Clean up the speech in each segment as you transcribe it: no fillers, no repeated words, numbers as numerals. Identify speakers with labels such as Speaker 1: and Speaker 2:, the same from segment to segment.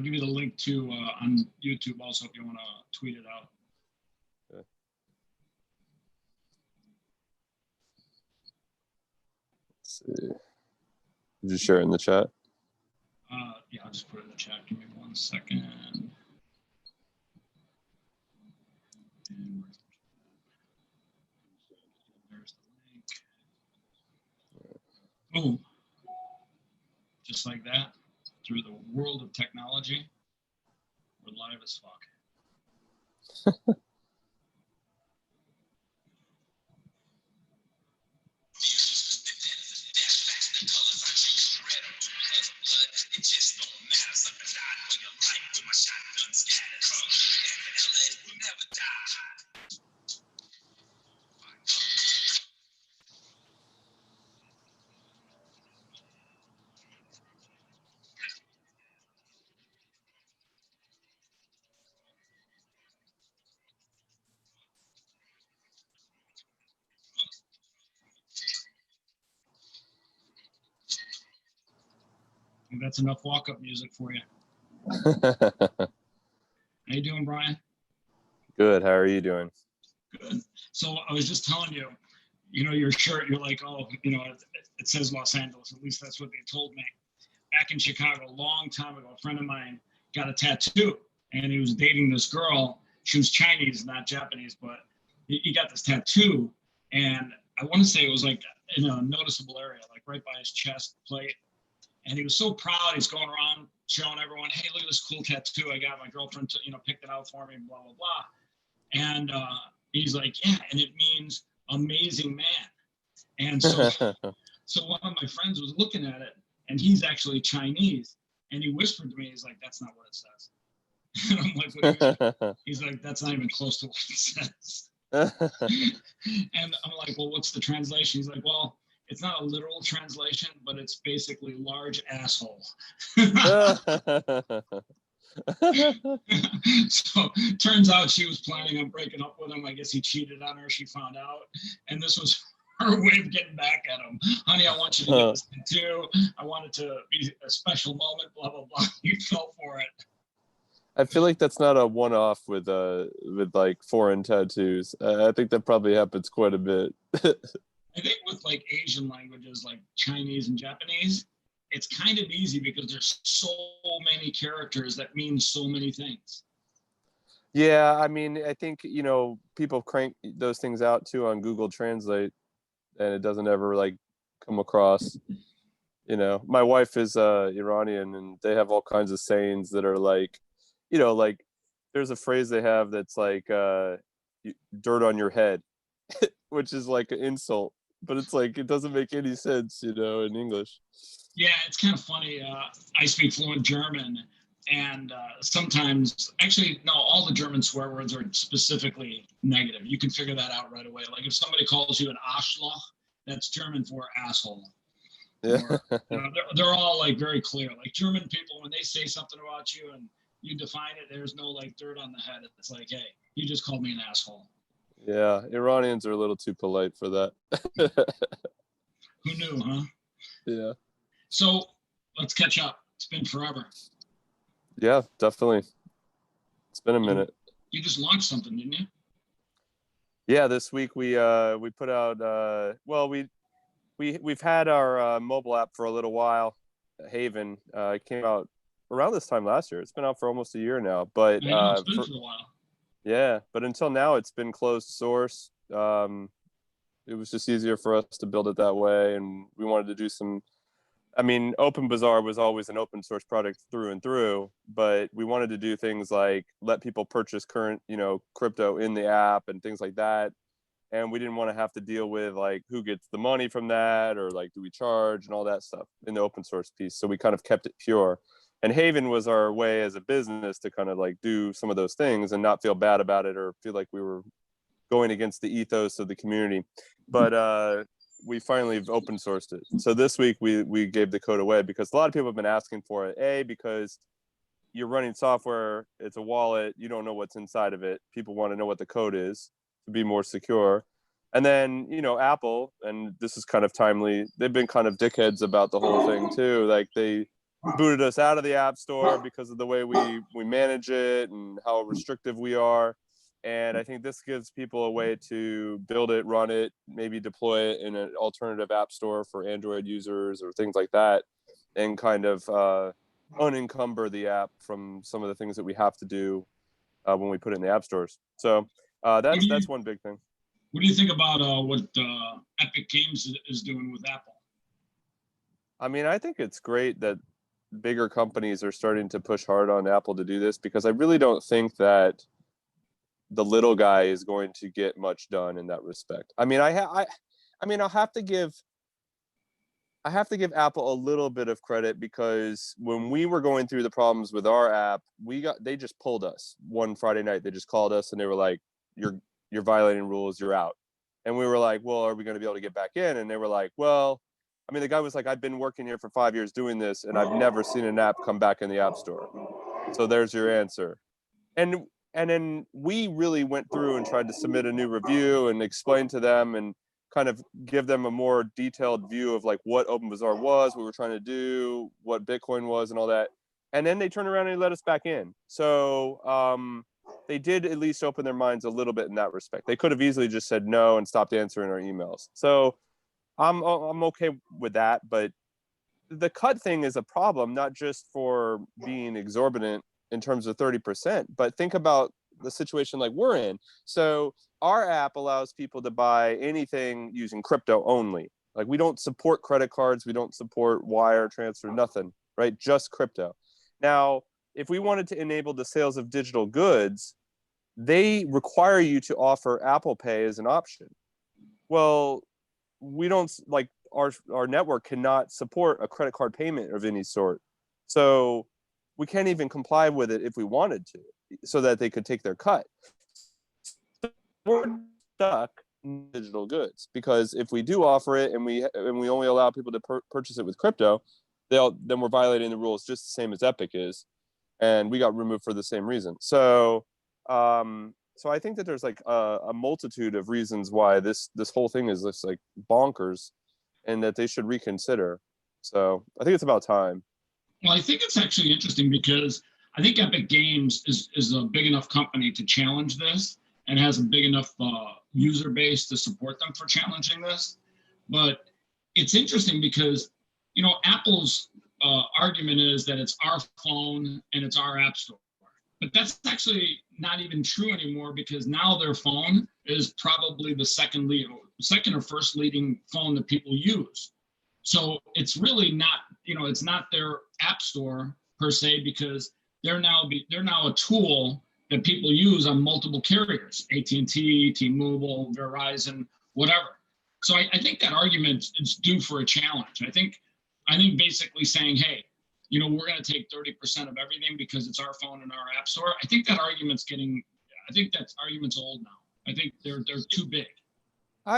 Speaker 1: give you the link to on YouTube also if you want to tweet it out.
Speaker 2: Okay. Let's see. Did you share it in the chat?
Speaker 1: Yeah, I'll just put it in the chat. Give me 1 second. And there's the link. Boom. Just like that, through the world of technology, we're live as fuck. I think that's enough walk-up music for you. How you doing, Brian?
Speaker 2: Good. How are you doing?
Speaker 1: Good. So I was just telling you, you know, your shirt, you're like, oh, you know, it says Los Angeles. At least that's what they told me. Back in Chicago, a long time ago, a friend of mine got a tattoo, and he was dating this girl. She was Chinese, not Japanese, but he got this tattoo, and I want to say it was like in a noticeable area, like right by his chest plate. And he was so proud. He's going around showing everyone, hey, look at this cool tattoo I got. My girlfriend, picked it out for me, blah, blah, blah. And he's like, yeah, and it means amazing man. And so, so one of my friends was looking at it, and he's actually Chinese. And he whispered to me, he's like, that's not what it says. And I'm like, what do you mean? He's like, that's not even close to what it says. And I'm like, well, what's the translation? He's like, well, it's not a literal translation, but it's basically large asshole. So turns out she was planning on breaking up with him. I guess he cheated on her. She found out. And this was her way of getting back at him. Honey, I want you to get this tattoo. I want it to be a special moment, blah, blah, blah. He fell for it.
Speaker 2: I feel like that's not a one-off with like foreign tattoos. I think that probably happens quite a bit.
Speaker 1: I think with like Asian languages like Chinese and Japanese, it's kind of easy because there's so many characters that mean so many things.
Speaker 2: Yeah, I mean, I think, people crank those things out too on Google Translate, and it doesn't ever like come across. My wife is Iranian, and they have all kinds of sayings that are like, like there's a phrase they have that's like dirt on your head, which is like an insult. But it's like, it doesn't make any sense, in English.
Speaker 1: Yeah, it's kind of funny. I speak fluent German, and sometimes, actually, no, all the German swear words are specifically negative. You can figure that out right away. Like if somebody calls you an Arschloch, that's German for asshole.
Speaker 2: Yeah.
Speaker 1: Or, they're all like very clear. Like German people, when they say something about you and you define it, there's no like dirt on the head. It's like, hey, you just called me an asshole.
Speaker 2: Yeah, Iranians are a little too polite for that.
Speaker 1: Who knew, huh?
Speaker 2: Yeah.
Speaker 1: So let's catch up. It's been forever.
Speaker 2: Yeah, definitely. It's been a minute.
Speaker 1: You just launched something, didn't you?
Speaker 2: Yeah, this week we put out we've had our mobile app for a little while. Haven came out around this time last year. It's been out for almost a year now, but
Speaker 1: I know, it's been for a while.
Speaker 2: Yeah, but until now it's been closed source. It was just easier for us to build it that way, and we wanted to do some. I mean, OpenBazaar was always an open source product through and through, but we wanted to do things like let people purchase current, crypto in the app and things like that. And we didn't want to have to deal with like who gets the money from that, or like do we charge and all that stuff in the open source piece. So we kind of kept it pure. And Haven was our way as a business to kind of like do some of those things and not feel bad about it or feel like we were going against the ethos of the community. But we finally open sourced it. So this week we gave the code away because a lot of people have been asking for it. Because you're running software, it's a wallet, you don't know what's inside of it. People want to know what the code is to be more secure. And then, Apple, and this is kind of timely, they've been kind of dickheads about the whole thing too. Like they booted us out of the App Store because of the way we manage it and how restrictive we are. And I think this gives people a way to build it, run it, maybe deploy it in an alternative app store for Android users or things like that, and kind of unencumber the app from some of the things that we have to do when we put it in the app stores. So that's one big thing.
Speaker 1: What do you think about what Epic Games is doing with Apple?
Speaker 2: I mean, I think it's great that bigger companies are starting to push hard on Apple to do this, because I really don't think that the little guy is going to get much done in that respect. I mean, I mean, I'll have to give Apple a little bit of credit, because when we were going through the problems with our app, they just pulled us one Friday night. They just called us and they were like, you're violating rules, you're out. And we were like, well, are we going to be able to get back in? And they were like, well, I mean, the guy was like, I've been working here for 5 years doing this, and I've never seen an app come back in the App Store. So there's your answer. And then we really went through and tried to submit a new review and explain to them and kind of give them a more detailed view of like what OpenBazaar was, what we were trying to do, what Bitcoin was, and all that. And then they turned around and let us back in. So they did at least open their minds a little bit in that respect. They could have easily just said no and stopped answering our emails. So I'm okay with that. But the cut thing is a problem, not just for being exorbitant in terms of 30%, but think about the situation like we're in. So our app allows people to buy anything using crypto only. Like, we don't support credit cards, we don't support wire transfer, nothing, right? Just crypto. Now, if we wanted to enable the sales of digital goods, they require you to offer Apple Pay as an option. Well, we don't, like, our network cannot support a credit card payment of any sort. So we can't even comply with it if we wanted to, so that they could take their cut. We're stuck in digital goods, because if we do offer it and we only allow people to purchase it with crypto, then we're violating the rules just the same as Epic is, and we got removed for the same reason. So I think that there's like a multitude of reasons why this whole thing is just like bonkers, and that they should reconsider. So I think it's about time.
Speaker 1: Well, I think it's actually interesting because I think Epic Games is a big enough company to challenge this, and has a big enough user base to support them for challenging this. But it's interesting because, you know, Apple's argument is that it's our phone and it's our app store. But that's actually not even true anymore, because now their phone is probably the second or first leading phone that people use. So it's really not, you know, it's not their app store per se, because they're now a tool that people use on multiple carriers, AT&T, T-Mobile, Verizon, whatever. So I think that argument is due for a challenge. I think basically saying, hey, you know, we're going to take 30% of everything because it's our phone and our app store. I think that argument's old now. I think they're too big.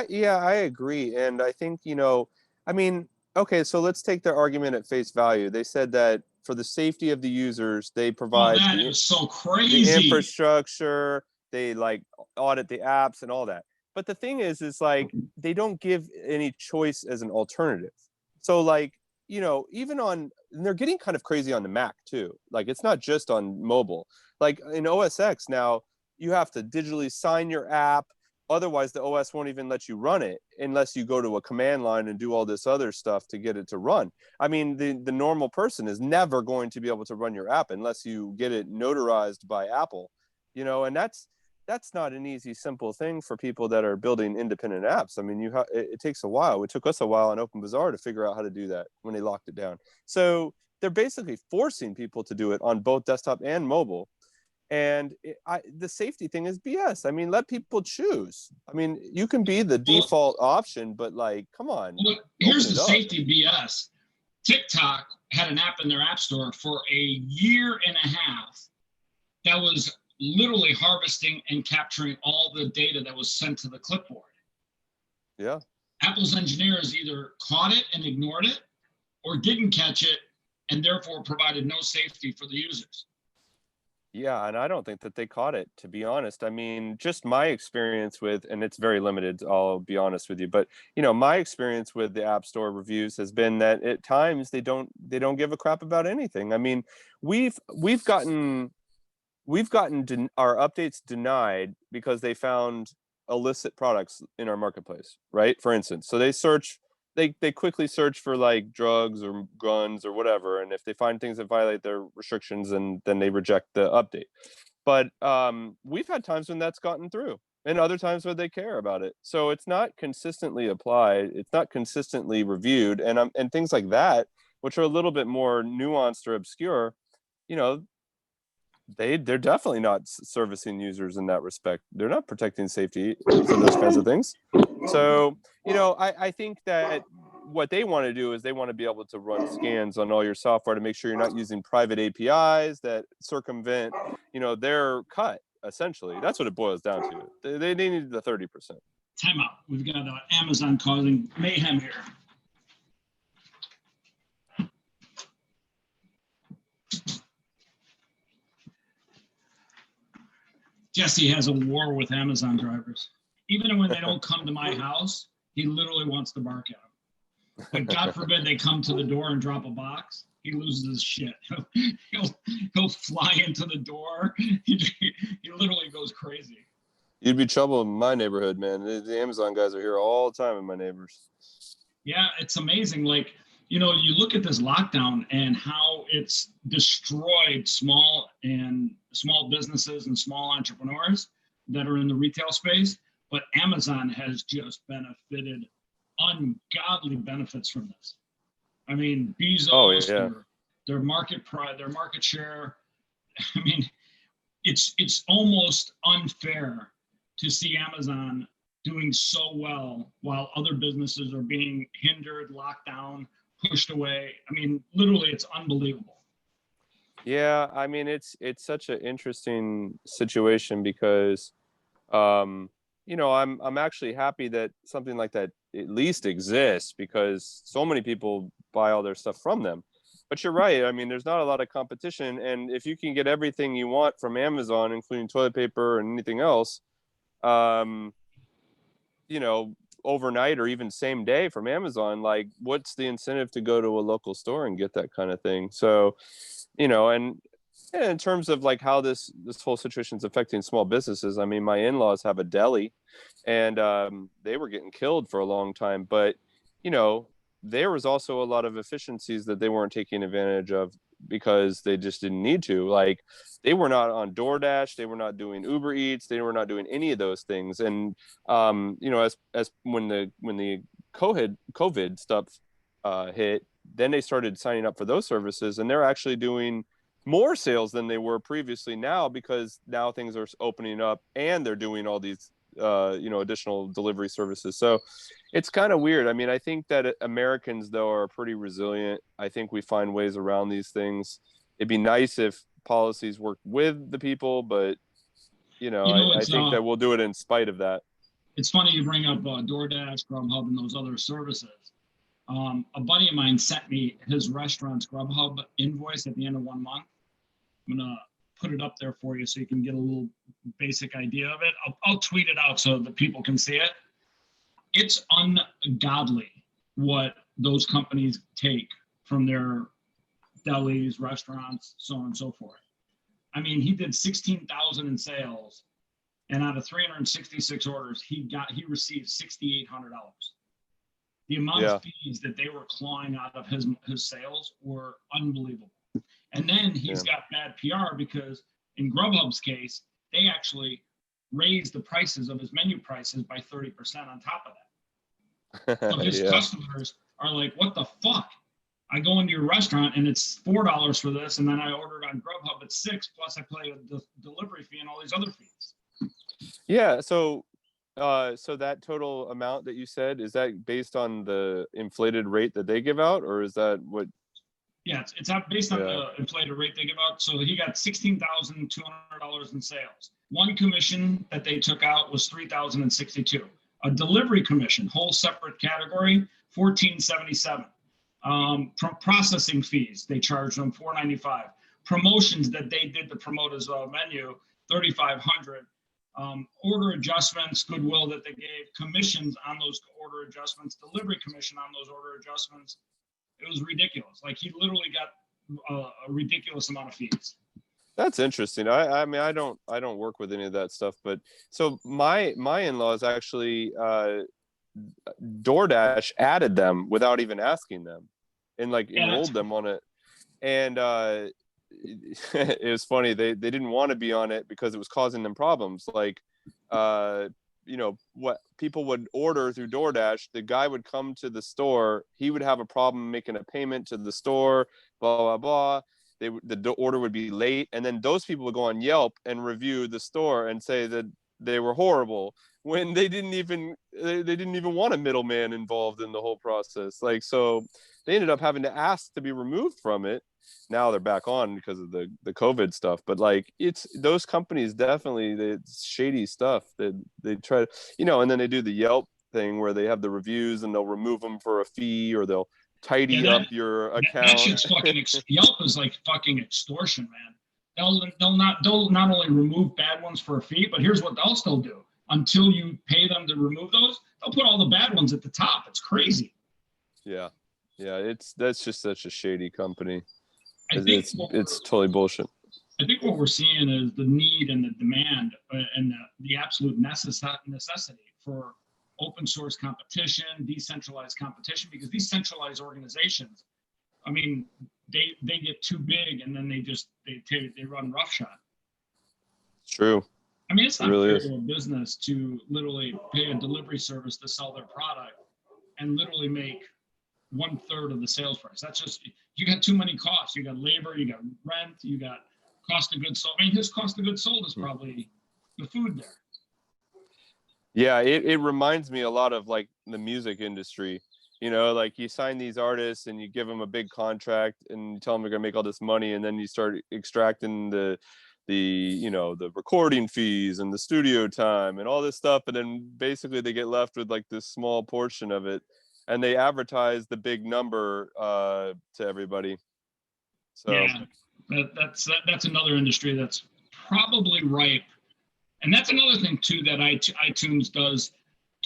Speaker 2: Yeah, I agree. And I think, you know, I mean, okay, so let's take their argument at face value. They said that for the safety of the users, they provide
Speaker 1: that is so crazy.
Speaker 2: the infrastructure, they like audit the apps and all that. But the thing is like, they don't give any choice as an alternative. So like, you know, and they're getting kind of crazy on the Mac too. Like, it's not just on mobile. Like in OS X now, you have to digitally sign your app. Otherwise, the OS won't even let you run it unless you go to a command line and do all this other stuff to get it to run. I mean, the normal person is never going to be able to run your app unless you get it notarized by Apple, you know, and that's not an easy, simple thing for people that are building independent apps. I mean, it takes a while. It took us a while on OpenBazaar to figure out how to do that when they locked it down. So they're basically forcing people to do it on both desktop and mobile. And the safety thing is BS. I mean, let people choose. I mean, you can be the default option, but like, come on.
Speaker 1: Well, here's the safety BS. TikTok had an app in their app store for a year and a half that was literally harvesting and capturing all the data that was sent to the clipboard.
Speaker 2: Yeah.
Speaker 1: Apple's engineers either caught it and ignored it, or didn't catch it and therefore provided no safety for the users.
Speaker 2: Yeah, and I don't think that they caught it, to be honest. I mean, just my experience with, and it's very limited, I'll be honest with you, but my experience with the App Store reviews has been that at times they don't give a crap about anything. I mean, we've gotten our updates denied because they found illicit products in our marketplace, right? For instance, so they quickly search for like drugs or guns or whatever, and if they find things that violate their restrictions, and then they reject the update. But we've had times when that's gotten through, and other times where they care about it. So it's not consistently applied, it's not consistently reviewed, and things like that, which are a little bit more nuanced or obscure. You know, they're definitely not servicing users in that respect. They're not protecting safety for those kinds of things. So I think that what they want to do is they want to be able to run scans on all your software to make sure you're not using private APIs that circumvent their cut. Essentially, that's what it boils down to. They need the 30%.
Speaker 1: Time out. We've got Amazon causing mayhem here. Jesse has a war with Amazon drivers. Even when they don't come to my house, he literally wants to bark at them. But God forbid they come to the door and drop a box, he loses his shit. He'll fly into the door. He literally goes crazy.
Speaker 2: You'd be trouble in my neighborhood, man. The Amazon guys are here all the time, and my neighbors.
Speaker 1: Yeah, it's amazing. Like, you look at this lockdown and how it's destroyed small businesses and small entrepreneurs that are in the retail space, but Amazon has just benefited ungodly benefits from this. I mean, Bezos, their market share. I mean, it's almost unfair to see Amazon doing so well while other businesses are being hindered, locked down, pushed away. I mean, literally, it's unbelievable.
Speaker 2: Yeah, I mean, it's such an interesting situation because, I'm actually happy that something like that at least exists because so many people buy all their stuff from them. But you're right. I mean, there's not a lot of competition, and if you can get everything you want from Amazon, including toilet paper and anything else, overnight or even same day from Amazon, like what's the incentive to go to a local store and get that kind of thing? So, and in terms of like how this whole situation is affecting small businesses, I mean, my in-laws have a deli, and they were getting killed for a long time, but there was also a lot of efficiencies that they weren't taking advantage of because they just didn't need to. Like, they were not on DoorDash, they were not doing Uber Eats, they were not doing any of those things. And as when the COVID stuff hit, then they started signing up for those services, and they're actually doing more sales than they were previously now, because now things are opening up and they're doing all these additional delivery services. So it's kind of weird. I mean, I think that Americans, though, are pretty resilient. I think we find ways around these things. It'd be nice if policies worked with the people, but I think that we'll do it in spite of that.
Speaker 1: It's funny you bring up DoorDash, Grubhub, and those other services. A buddy of mine sent me his restaurant's Grubhub invoice at the end of 1 month. I'm gonna put it up there for you so you can get a little basic idea of it. I'll tweet it out so that people can see it. It's ungodly what those companies take from their delis, restaurants, so on and so forth. I mean, he did 16,000 in sales, and out of 366 orders, he received $6,800. The amount of fees that they were clawing out of his sales were unbelievable. And then he's got bad PR because in Grubhub's case, they actually raised the prices of his menu prices by 30% on top of that. So his customers are like, what the fuck? I go into your restaurant and it's $4 for this, and then I ordered on Grubhub at $6, plus I pay a delivery fee and all these other fees.
Speaker 2: Yeah, so that total amount that you said, is that based on the inflated rate that they give out, or is that what?
Speaker 1: Yeah, it's based on the inflated rate they give out. So he got $16,200 in sales. One commission that they took out was $3,062. A delivery commission, whole separate category, $1,477. From processing fees, they charged them $495. promotions that they did to promote his menu, 3,500. Order adjustments, goodwill that they gave, commissions on those order adjustments, delivery commission on those order adjustments. It was ridiculous. Like he literally got a ridiculous amount of fees.
Speaker 2: That's interesting. I mean, I don't work with any of that stuff, but so my in-laws actually DoorDash added them without even asking them, and like enrolled them on it. And it was funny. They didn't want to be on it because it was causing them problems. Like, you know, what people would order through DoorDash, the guy would come to the store, he would have a problem making a payment to the store, blah, blah, blah. The order would be late. And then those people would go on Yelp and review the store and say that they were horrible when they didn't even want a middleman involved in the whole process. Like, so they ended up having to ask to be removed from it. Now they're back on because of the COVID stuff, but like it's those companies definitely, it's shady stuff that they try to, you know, and then they do the Yelp thing where they have the reviews and they'll remove them for a fee, or they'll tidy up your account.
Speaker 1: That shit's fucking Yelp is like fucking extortion, man. They'll not only remove bad ones for a fee, but here's what else they'll do. Until you pay them to remove those, they'll put all the bad ones at the top. It's crazy.
Speaker 2: Yeah, that's just such a shady company.
Speaker 1: It's
Speaker 2: totally bullshit.
Speaker 1: I think what we're seeing is the need and the demand and the absolute necessity for open source competition, decentralized competition, because these centralized organizations, I mean, they get too big and then they run roughshod.
Speaker 2: It's true.
Speaker 1: I mean, it's not
Speaker 2: really
Speaker 1: fair to a business to literally pay a delivery service to sell their product and literally make 1/3 of the sales price. That's just, you got too many costs. You got labor, you got rent, you got cost of goods sold. I mean, his cost of goods sold is probably the food there.
Speaker 2: Yeah, it reminds me a lot of like the music industry. You know, like you sign these artists and you give them a big contract and you tell them they're gonna make all this money, and then you start extracting the you know, the recording fees and the studio time and all this stuff, and then basically they get left with like this small portion of it, and they advertise the big number to everybody. So
Speaker 1: yeah, that's another industry that's probably ripe. And that's another thing too that iTunes does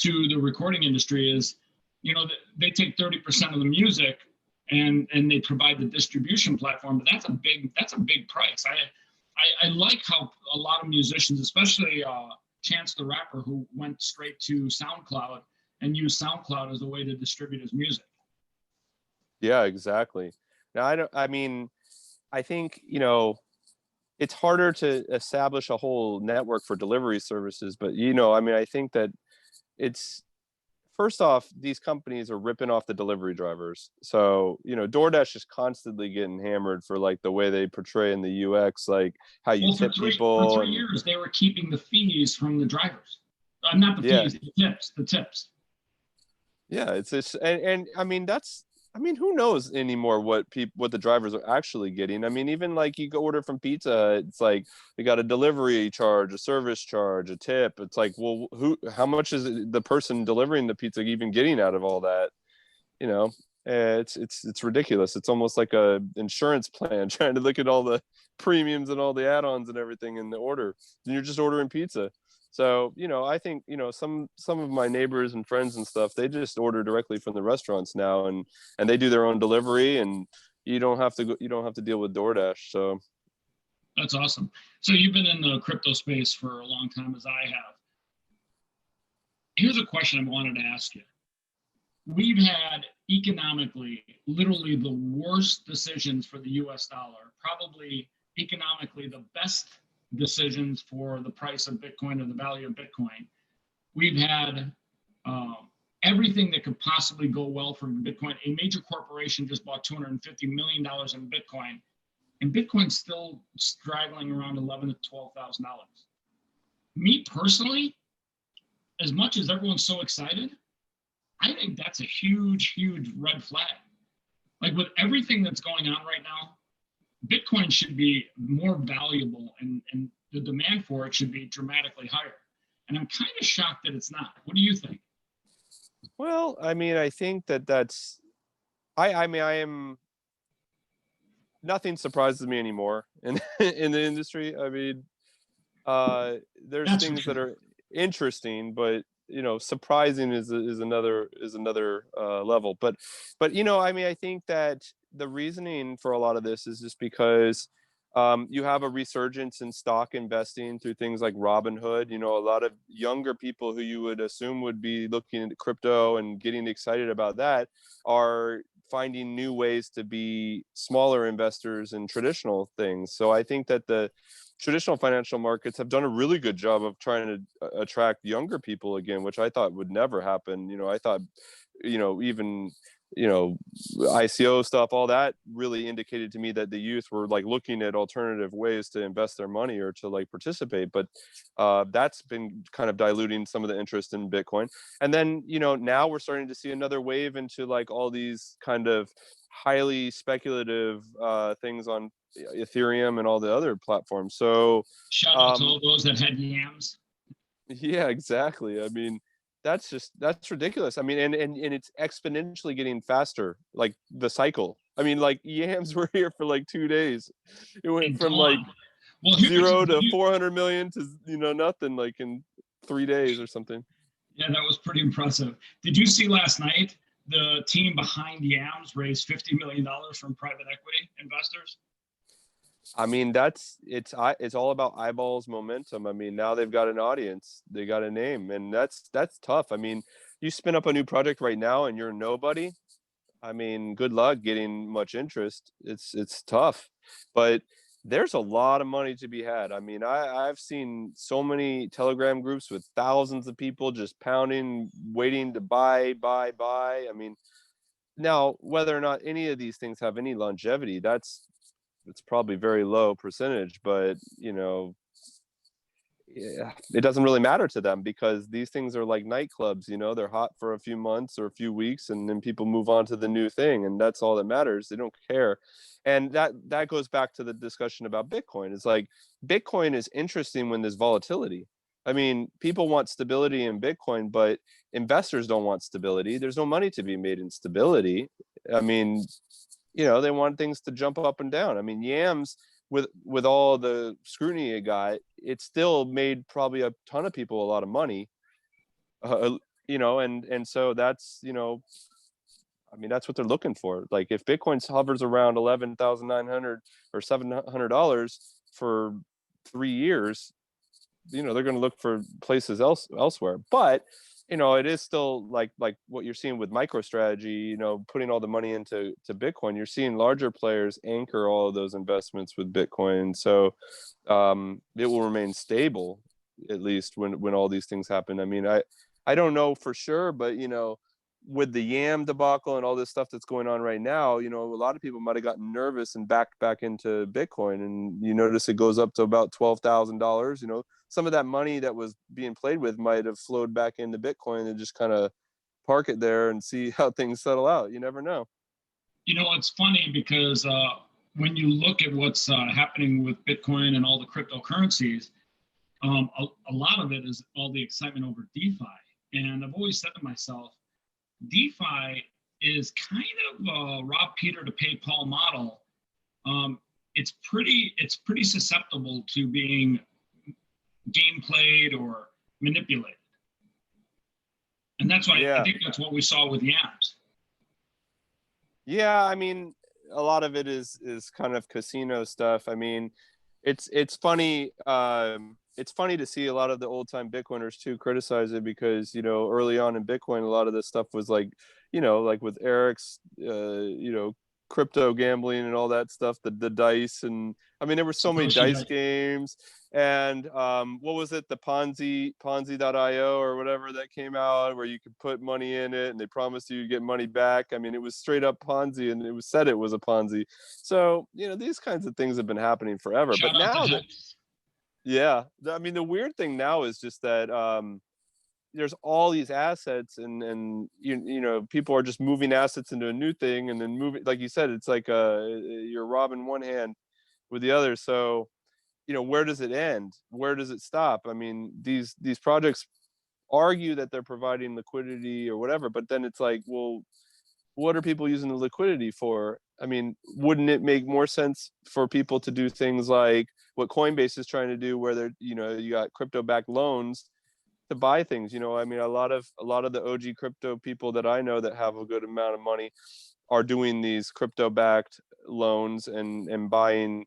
Speaker 1: to the recording industry is, you know, they take 30% of the music and they provide the distribution platform, but that's a big price. I like how a lot of musicians, especially Chance the Rapper, who went straight to SoundCloud and used SoundCloud as a way to distribute his music.
Speaker 2: Yeah, exactly. Now I think, you know, it's harder to establish a whole network for delivery services, but you know, I mean, I think that it's, first off, these companies are ripping off the delivery drivers. So, you know, DoorDash is constantly getting hammered for like the way they portray in the UX, like how you tip people.
Speaker 1: For 3 years, they were keeping the fees from the drivers. Not the fees, the tips. Yeah,
Speaker 2: it's just, and I mean, who knows anymore what the drivers are actually getting? I mean, even like you go order from pizza, it's like they got a delivery charge, a service charge, a tip. It's like, well, how much is the person delivering the pizza even getting out of all that? You know, it's ridiculous. It's almost like a insurance plan trying to look at all the premiums and all the add-ons and everything in the order, and you're just ordering pizza. So, you know, I think, you know, some of my neighbors and friends and stuff, they just order directly from the restaurants now, and they do their own delivery, and you don't have to deal with DoorDash. So
Speaker 1: that's awesome. So you've been in the crypto space for a long time, as I have. Here's a question I wanted to ask you. We've had economically, literally the worst decisions for the US dollar, probably economically the best decisions for the price of Bitcoin or the value of Bitcoin. We've had everything that could possibly go well for Bitcoin. A major corporation just bought $250 million in Bitcoin, and Bitcoin's still straggling around $11,000 to $12,000. Me personally, as much as everyone's so excited, I think that's a huge, huge red flag. Like with everything that's going on right now, Bitcoin should be more valuable and the demand for it should be dramatically higher. And I'm kind of shocked that it's not. What do you think?
Speaker 2: Well, I mean, I think that's, I nothing surprises me anymore in in the industry. I mean, there's
Speaker 1: That's for
Speaker 2: things that
Speaker 1: sure.
Speaker 2: are interesting, but surprising is another level. But I mean, I think that the reasoning for a lot of this is just because you have a resurgence in stock investing through things like Robinhood. A lot of younger people who you would assume would be looking into crypto and getting excited about that are finding new ways to be smaller investors in traditional things. So I think that the traditional financial markets have done a really good job of trying to attract younger people again, which I thought would never happen. I thought, even you know ICO stuff, all that really indicated to me that the youth were like looking at alternative ways to invest their money or to like participate. But that's been kind of diluting some of the interest in Bitcoin. And then now we're starting to see another wave into like all these kind of highly speculative things on Ethereum and all the other platforms. So
Speaker 1: Shout out to
Speaker 2: um
Speaker 1: all those that had yams.
Speaker 2: yeah, exactly. I mean, that's ridiculous. I mean, and it's exponentially getting faster, like the cycle. I mean, like yams were here for like 2 days. It went
Speaker 1: And
Speaker 2: from like
Speaker 1: gone. Well, here's
Speaker 2: zero to 400 million to nothing like in 3 days or something.
Speaker 1: yeah, that was pretty impressive. Did you see last night the team behind Yams raised $50 million from private equity investors?
Speaker 2: I mean, it's all about eyeballs, momentum. I mean, now they've got an audience, they got a name, and that's tough. I mean, you spin up a new project right now and you're nobody. I mean, good luck getting much interest. It's tough, but there's a lot of money to be had. I mean, I've seen so many Telegram groups with thousands of people just pounding, waiting to buy. I mean, now whether or not any of these things have any longevity, it's probably very low percentage, but yeah, it doesn't really matter to them because these things are like nightclubs. They're hot for a few months or a few weeks, and then people move on to the new thing, and that's all that matters. They don't care. And that goes back to the discussion about Bitcoin. It's like Bitcoin is interesting when there's volatility. I mean, people want stability in Bitcoin, but investors don't want stability. There's no money to be made in stability. I mean, they want things to jump up and down. I mean, yams, with all the scrutiny it got, it still made probably a ton of people a lot of money. And so that's I mean, that's what they're looking for. Like if Bitcoin hovers around 11,900 or $700 for 3 years, they're going to look for places elsewhere. But it is still like what you're seeing with MicroStrategy, putting all the money into Bitcoin. You're seeing larger players anchor all of those investments with Bitcoin. So it will remain stable, at least when all these things happen. I mean, I don't know for sure, but with the yam debacle and all this stuff that's going on right now, a lot of people might have gotten nervous and backed back into Bitcoin, and you notice it goes up to about $12,000. Some of that money that was being played with might have flowed back into Bitcoin and just kind of park it there and see how things settle out. You never know.
Speaker 1: It's funny because when you look at what's happening with Bitcoin and all the cryptocurrencies, a lot of it is all the excitement over DeFi. And I've always said to myself, DeFi is kind of a rob Peter to pay Paul model. It's pretty susceptible to being game played or manipulated, and that's why I
Speaker 2: Yeah.
Speaker 1: think that's what we saw with Yams.
Speaker 2: Yeah, I mean, a lot of it is kind of casino stuff. I mean, it's funny. It's funny to see a lot of the old time Bitcoiners too criticize it because early on in Bitcoin, a lot of this stuff was like, like with Eric's, crypto gambling and all that stuff, the dice, and I mean there were so many
Speaker 1: Satoshi
Speaker 2: dice
Speaker 1: dice.
Speaker 2: games. And what was it, the Ponzi.io or whatever that came out where you could put money in it and they promised you get money back. I mean, it was straight up Ponzi, and it was said it was a Ponzi. So these kinds of things have been happening forever, but
Speaker 1: Shout out to
Speaker 2: now that
Speaker 1: Hex.
Speaker 2: yeah, I mean the weird thing now is just that there's all these assets, and people are just moving assets into a new thing and then moving, like you said, it's like you're robbing one hand with the other. So where does it end? Where does it stop? I mean, these projects argue that they're providing liquidity or whatever, but then it's like, well, what are people using the liquidity for? I mean, wouldn't it make more sense for people to do things like what Coinbase is trying to do, where they're, you got crypto backed loans to buy things? I mean, a lot of the OG crypto people that I know that have a good amount of money are doing these crypto backed loans and buying,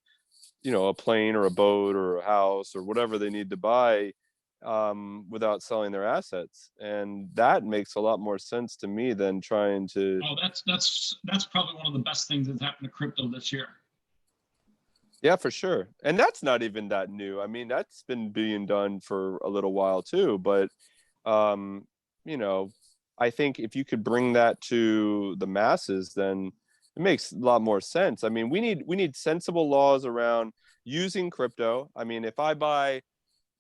Speaker 2: a plane or a boat or a house or whatever they need to buy, without selling their assets. And that makes a lot more sense to me than trying to.
Speaker 1: Oh, that's probably one of the best things that's happened to crypto this year.
Speaker 2: Yeah, for sure. And that's not even that new. I mean, that's been being done for a little while too. But, um, you know, I think if you could bring that to the masses, then it makes a lot more sense. I mean, we need sensible laws around using crypto. I mean, if I buy,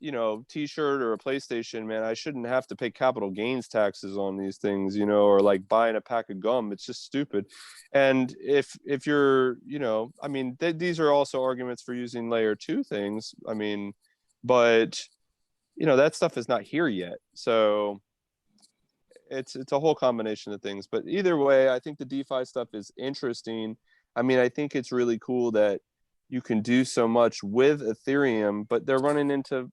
Speaker 2: t-shirt or a PlayStation, man, I shouldn't have to pay capital gains taxes on these things, or like buying a pack of gum. It's just stupid. And if you're, I mean, these are also arguments for using layer 2 things. I mean, but that stuff is not here yet. So it's a whole combination of things. But either way, I think the DeFi stuff is interesting. I mean, I think it's really cool that you can do so much with Ethereum, but they're running into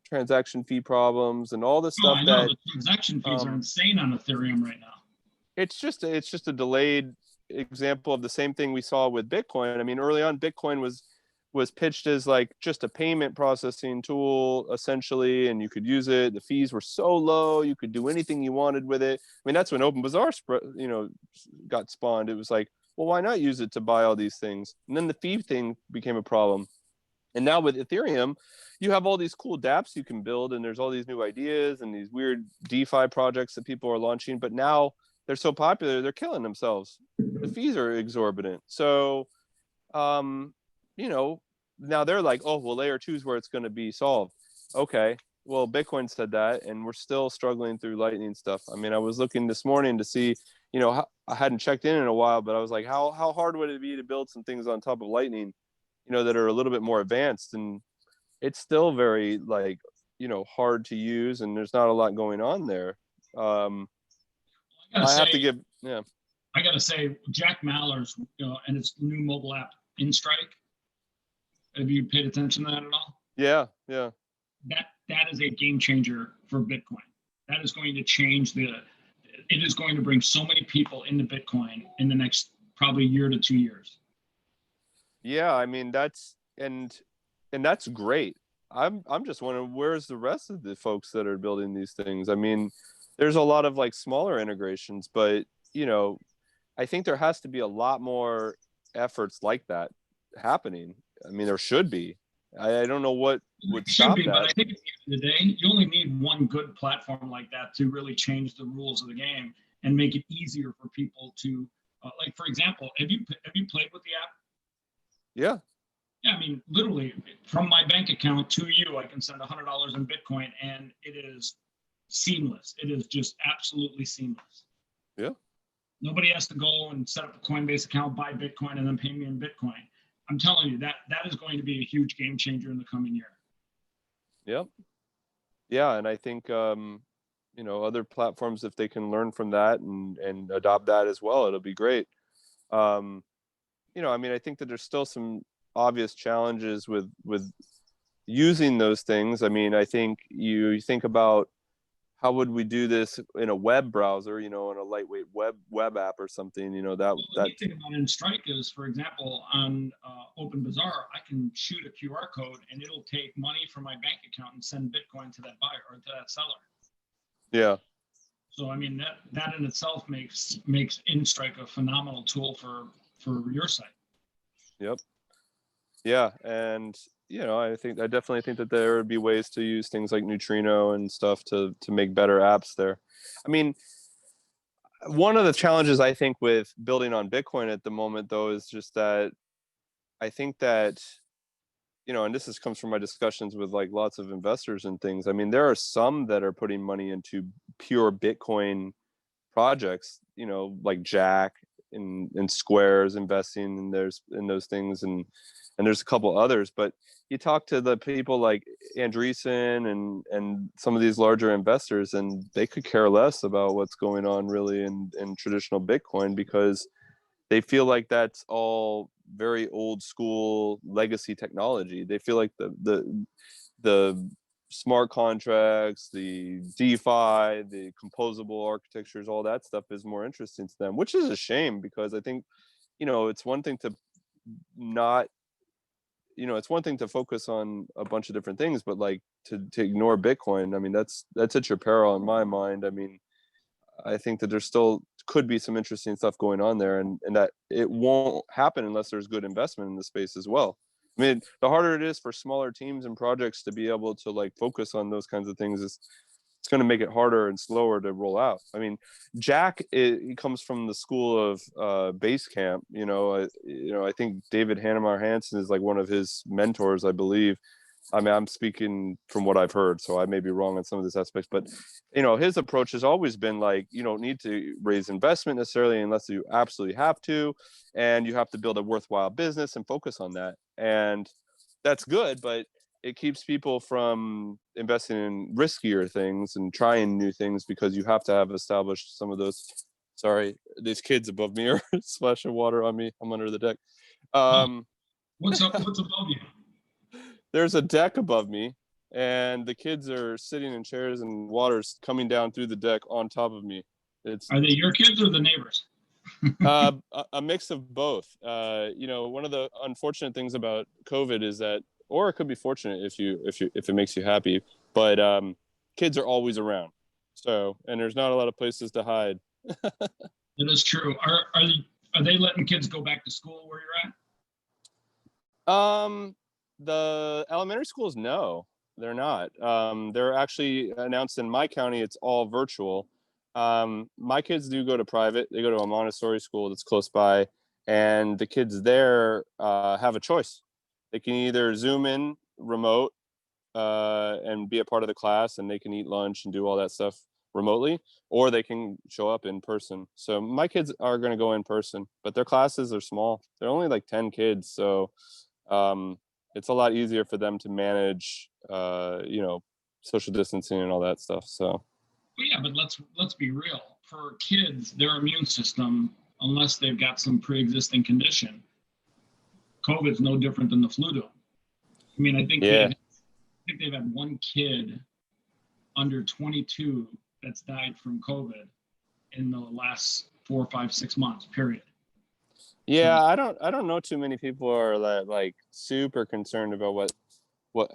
Speaker 2: transaction fee problems and all the
Speaker 1: Oh,
Speaker 2: stuff
Speaker 1: I know
Speaker 2: that
Speaker 1: the transaction fees are insane on Ethereum right now.
Speaker 2: it's just a delayed example of the same thing we saw with Bitcoin. I mean, early on, Bitcoin was pitched as like just a payment processing tool essentially, and you could use it. The fees were so low, you could do anything you wanted with it. I mean, that's when OpenBazaar got spawned. It was like, well, why not use it to buy all these things? And then the fee thing became a problem. And now with Ethereum, you have all these cool dApps you can build, and there's all these new ideas and these weird DeFi projects that people are launching. But now they're so popular, they're killing themselves. The fees are exorbitant. So, um, now they're like, oh, well, layer 2 is where it's going to be solved. Okay. Well, Bitcoin said that, and we're still struggling through Lightning stuff. I mean, I was looking this morning to see, I hadn't checked in a while, but I was like, how hard would it be to build some things on top of Lightning, that are a little bit more advanced? And it's still very like, hard to use, and there's not a lot going on there.
Speaker 1: I gotta
Speaker 2: I have
Speaker 1: say,
Speaker 2: to give, yeah,
Speaker 1: I gotta say, Jack Mallers, and his new mobile app, InStrike. Have you paid attention to that at all?
Speaker 2: yeah.
Speaker 1: That is a game changer for Bitcoin. That is going to change it is going to bring so many people into Bitcoin in the next probably year to 2 years.
Speaker 2: Yeah, I mean, that's great. I'm just wondering, where's the rest of the folks that are building these things? I mean, there's a lot of like smaller integrations, but I think there has to be a lot more efforts like that happening. I mean, there should be. I don't know what would
Speaker 1: It should
Speaker 2: stop
Speaker 1: be, but
Speaker 2: that.
Speaker 1: I think at the end of the day, you only need one good platform like that to really change the rules of the game and make it easier for people to, like, for example, have you played with the app?
Speaker 2: Yeah.
Speaker 1: Yeah, I mean, literally, from my bank account to you, I can send $100 in Bitcoin, and it is seamless. It is just absolutely seamless.
Speaker 2: Yeah.
Speaker 1: Nobody has to go and set up a Coinbase account, buy Bitcoin, and then pay me in Bitcoin. I'm telling you that is going to be a huge game changer in the coming year.
Speaker 2: Yep. Yeah, and I think other platforms, if they can learn from that and adopt that as well, it'll be great. Um, I mean, I think that there's still some obvious challenges with using those things. I mean, I think you think about how would we do this in a web browser, in a lightweight web app or something, that
Speaker 1: Well, the neat thing about InStrike is, for example, on OpenBazaar, I can shoot a QR code and it'll take money from my bank account and send Bitcoin to that buyer or to that seller.
Speaker 2: yeah.
Speaker 1: So I mean that in itself makes InStrike a phenomenal tool for your site.
Speaker 2: Yep. Yeah, and I definitely think that there would be ways to use things like Neutrino and stuff to make better apps there. I mean, one of the challenges I think with building on Bitcoin at the moment, though, is just that I think that, and comes from my discussions with like lots of investors and things. I mean, there are some that are putting money into pure Bitcoin projects, like Jack and Square's investing in those things, and there's a couple others. But you talk to the people like Andreessen and some of these larger investors, and they could care less about what's going on really in traditional Bitcoin, because they feel like that's all very old school legacy technology. They feel like the smart contracts, the DeFi, the composable architectures, all that stuff is more interesting to them, which is a shame, because I think, it's one thing to not, it's one thing to focus on a bunch of different things, but like to ignore Bitcoin, I mean, that's at your peril in my mind. I mean, I think that there still could be some interesting stuff going on there, and that it won't happen unless there's good investment in the space as well. I mean, the harder it is for smaller teams and projects to be able to like focus on those kinds of things, it's going to make it harder and slower to roll out. I mean, Jack, he comes from the school of Basecamp. I think David Hannemar Hansen is like one of his mentors, I believe. I mean, I'm speaking from what I've heard, so I may be wrong on some of this aspects, but his approach has always been like, you don't need to raise investment necessarily unless you absolutely have to, and you have to build a worthwhile business and focus on that. And that's good, but it keeps people from investing in riskier things and trying new things, because you have to have established some of those. Sorry, these kids above me are splashing water on me. I'm under the deck.
Speaker 1: What's above you?
Speaker 2: There's a deck above me, and the kids are sitting in chairs, and water's coming down through the deck on top of me.
Speaker 1: Are they your kids or the neighbors?
Speaker 2: A mix of both. One of the unfortunate things about COVID is that, or it could be fortunate if it makes you happy, but kids are always around. So, and there's not a lot of places to hide.
Speaker 1: That is true. Are they letting kids go back to school where you're at?
Speaker 2: The elementary schools, no, they're not. They're actually announced in my county, it's all virtual. My kids do go to private. They go to a Montessori school that's close by, and the kids there have a choice. They can either Zoom in remote and be a part of the class, and they can eat lunch and do all that stuff remotely, or they can show up in person. So my kids are going to go in person, but their classes are small. They're only like 10 kids, so it's a lot easier for them to manage, social distancing and all that stuff. So.
Speaker 1: Well, yeah, but let's be real. For kids, their immune system, unless they've got some pre-existing condition, COVID's no different than the flu to them. I mean, I think they've had one kid under 22 that's died from COVID in the last 4, 5, 6 months, period.
Speaker 2: Yeah, I don't know too many people are like super concerned about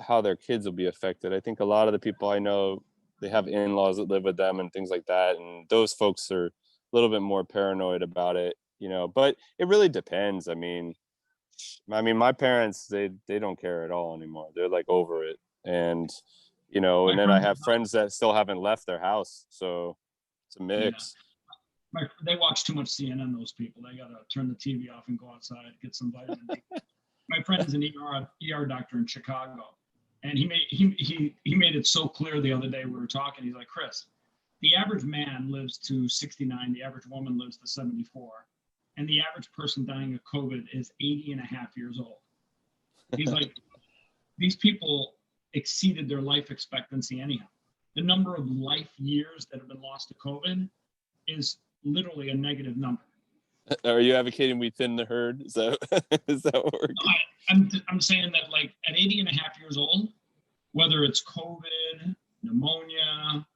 Speaker 2: how their kids will be affected. I think a lot of the people I know, they have in-laws that live with them and things like that, and those folks are a little bit more paranoid about it, but it really depends. I mean my parents, they don't care at all anymore. They're like over it. And and then I have friends that still haven't left their house, so it's a mix.
Speaker 1: They watch too much CNN, those people. They got to turn the TV off and go outside, get some vitamin D. My friend is an ER doctor in Chicago, and he made it so clear the other day we were talking. He's like, Chris, the average man lives to 69, the average woman lives to 74, and the average person dying of COVID is 80 and a half years old. He's like, these people exceeded their life expectancy anyhow. The number of life years that have been lost to COVID is literally a negative number.
Speaker 2: Are you advocating we thin the herd? Is that what we're
Speaker 1: doing? I'm saying that, like, at 80 and a half years old, whether it's COVID, pneumonia,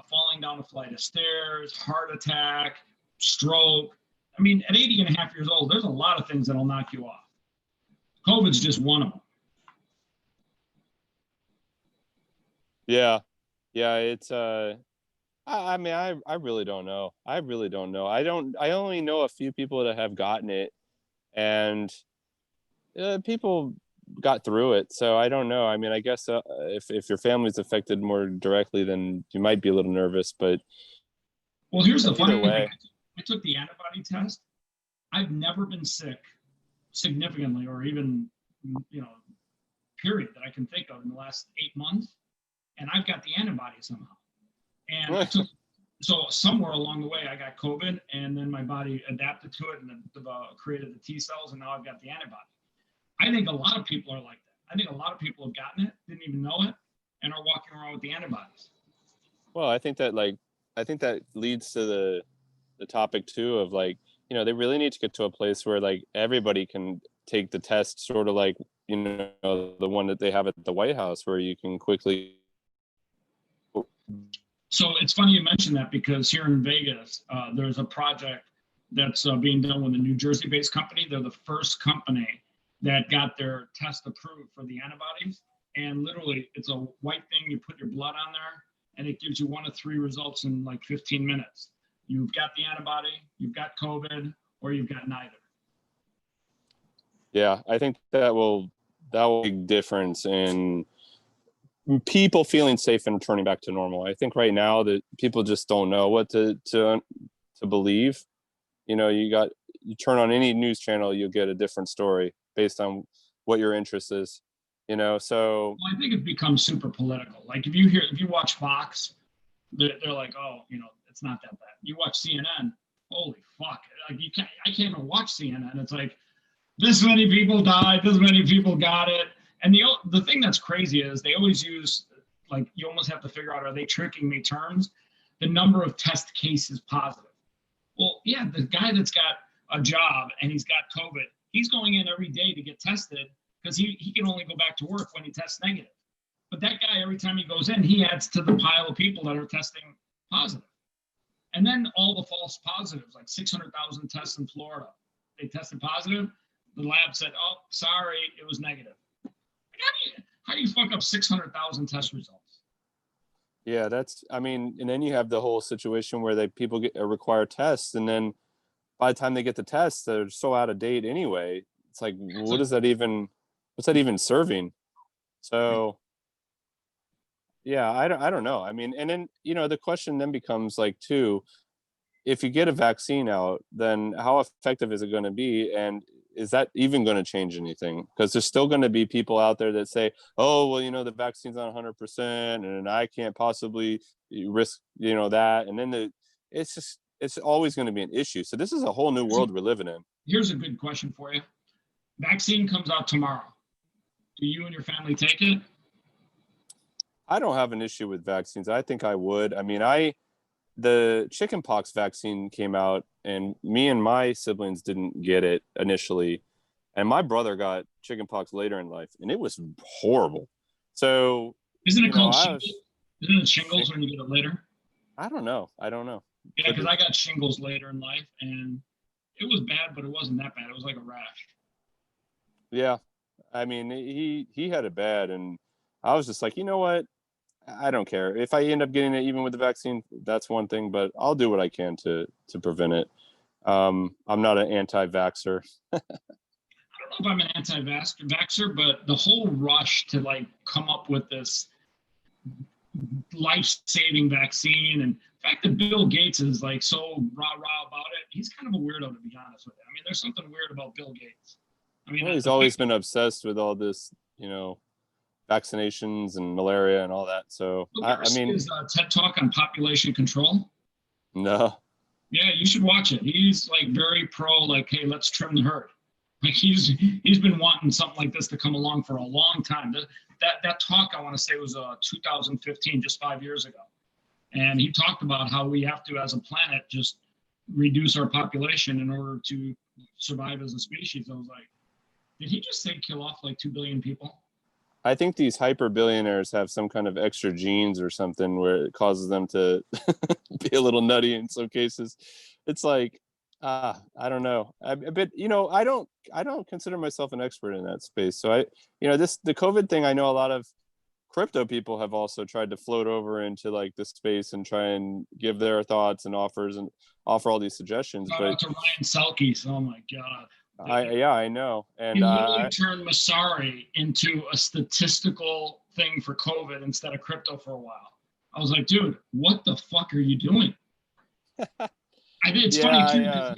Speaker 1: falling down a flight of stairs, heart attack, stroke. I mean, at 80 and a half years old, there's a lot of things that'll knock you off. COVID's just one of them.
Speaker 2: Yeah. It's I mean, I really don't know. I only know a few people that have gotten it, and people got through it. So I don't know. I mean, I guess if your family's affected more directly, then you might be a little nervous. But
Speaker 1: well, here's the funny thing. I took the antibody test. I've never been sick significantly, or even period, that I can think of in the last 8 months, and I've got the antibody somehow. And so somewhere along the way, I got COVID, and then my body adapted to it and created the T cells, and now I've got the antibody. I think a lot of people are like that. I think a lot of people have gotten it, didn't even know it, and are walking around with the antibodies.
Speaker 2: Well, I think that leads to the topic too of, like, they really need to get to a place where like everybody can take the test, sort of like, the one that they have at the White House, where you can quickly.
Speaker 1: So it's funny you mentioned that, because here in Vegas, there's a project that's being done with a New Jersey-based company. They're the first company that got their test approved for the antibodies. And literally, it's a white thing. You put your blood on there, and it gives you 1 of 3 results in like 15 minutes. You've got the antibody, you've got COVID, or you've got neither.
Speaker 2: Yeah, I think that will make a difference in people feeling safe and returning back to normal. I think right now that people just don't know what to believe. You turn on any news channel, you'll get a different story based on what your interest is. So
Speaker 1: Well, I think it becomes super political. Like if you watch Fox, they're like, oh, it's not that bad. You watch CNN, holy fuck! Like I can't even watch CNN. It's like this many people died, this many people got it. And the thing that's crazy is they always use, like, you almost have to figure out, are they tricking me terms? The number of test cases positive. Well, yeah, the guy that's got a job and he's got COVID, he's going in every day to get tested because he can only go back to work when he tests negative. But that guy, every time he goes in, he adds to the pile of people that are testing positive. And then all the false positives, like 600,000 tests in Florida, they tested positive. The lab said, oh, sorry, it was negative. How do you fuck up 600,000 test results?
Speaker 2: Yeah, and then you have the whole situation where people require tests, and then by the time they get the tests, they're so out of date anyway. It's like, what's that even serving? So yeah, I don't know. I mean, and then, the question then becomes like, too, if you get a vaccine out, then how effective is it going to be? And is that even going to change anything? Because there's still going to be people out there that say, oh, well, the vaccine's not 100% and I can't possibly risk, that. And then it's always going to be an issue. So this is a whole new world we're living in.
Speaker 1: Here's a good question for you. Vaccine comes out tomorrow. Do you and your family take it?
Speaker 2: I don't have an issue with vaccines. I think I would. I mean, the chickenpox vaccine came out, and me and my siblings didn't get it initially, and my brother got chickenpox later in life, and it was horrible. So
Speaker 1: isn't it called shingles? Isn't it shingles when you get it later?
Speaker 2: I don't know.
Speaker 1: Yeah, because I got shingles later in life, and it was bad, but it wasn't that bad. It was like a rash.
Speaker 2: Yeah, I mean, he had it bad, and I was just like, you know what? I don't care if I end up getting it, even with the vaccine. That's one thing, but I'll do what I can to prevent it. I'm not an anti-vaxxer.
Speaker 1: I don't know if I'm an anti-vaxxer, but the whole rush to like come up with this life-saving vaccine, and the fact that Bill Gates is like so rah-rah about it, he's kind of a weirdo, to be honest with you. I mean, there's something weird about Bill Gates. I mean,
Speaker 2: he's always been obsessed with all this, vaccinations and malaria and all that. So
Speaker 1: I mean, his TED Talk on population control.
Speaker 2: No.
Speaker 1: Yeah, you should watch it. He's like very pro, like, hey, let's trim the herd. Like he's been wanting something like this to come along for a long time. That talk, I want to say, was 2015, just 5 years ago, and he talked about how we have to, as a planet, just reduce our population in order to survive as a species. I was like, did he just say kill off like 2 billion people?
Speaker 2: I think these hyper billionaires have some kind of extra genes or something where it causes them to be a little nutty in some cases. It's like, I don't know. But I don't consider myself an expert in that space. So the COVID thing, I know a lot of crypto people have also tried to float over into like this space and try and give their thoughts and offers and offer all these suggestions.
Speaker 1: Shout out to Ryan Selkis. Oh my God.
Speaker 2: I know. And
Speaker 1: he literally turned Masari into a statistical thing for COVID instead of crypto for a while. I was like, dude, what the fuck are you doing? It's funny too, because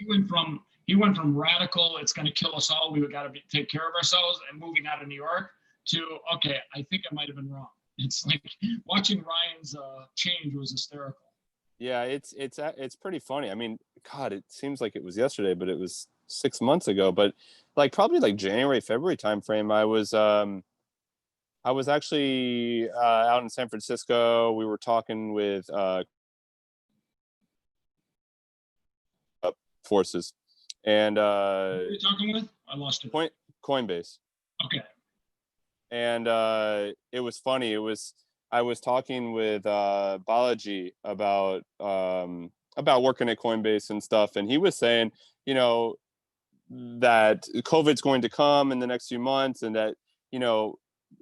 Speaker 1: he went from radical, it's going to kill us all, we got to take care of ourselves, and moving out of New York to, okay, I think I might have been wrong. It's like watching Ryan's change was hysterical.
Speaker 2: Yeah, it's pretty funny. I mean, God, it seems like it was yesterday, but it was 6 months ago. But like probably like January, February timeframe, I was actually out in San Francisco. We were talking with forces, And
Speaker 1: Who are you talking with? I lost it.
Speaker 2: Coinbase.
Speaker 1: Okay.
Speaker 2: And it was funny. I was talking with Balaji about working at Coinbase and stuff, and he was saying, you know, that COVID's going to come in the next few months, and that, you know,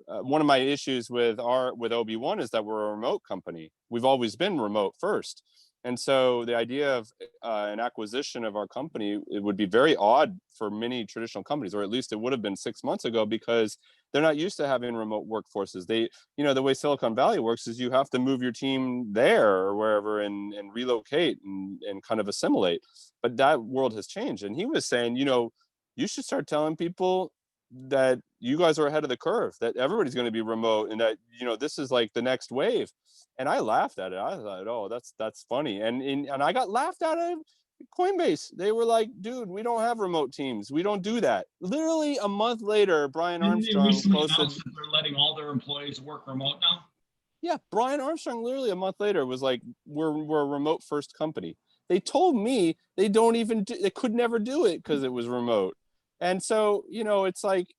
Speaker 2: one of my issues with OB1 is that we're a remote company. We've always been remote first. And so the idea of an acquisition of our company, it would be very odd for many traditional companies, or at least it would have been 6 months ago, because they're not used to having remote workforces. They, you know, the way Silicon Valley works is you have to move your team there or wherever and relocate and kind of assimilate. But that world has changed. And he was saying, you know, you should start telling people that you guys are ahead of the curve, that everybody's going to be remote, and that, you know, this is like the next wave. And I laughed at it. I thought, oh, that's funny. And I got laughed out of Coinbase. They were like, dude, we don't have remote teams. We don't do that. Literally a month later, Brian Armstrong posted
Speaker 1: that they're letting all their employees work remote now.
Speaker 2: Yeah, Brian Armstrong literally a month later was like, we're a remote first company. They told me they they could never do it because it was remote. And so, you know, it's like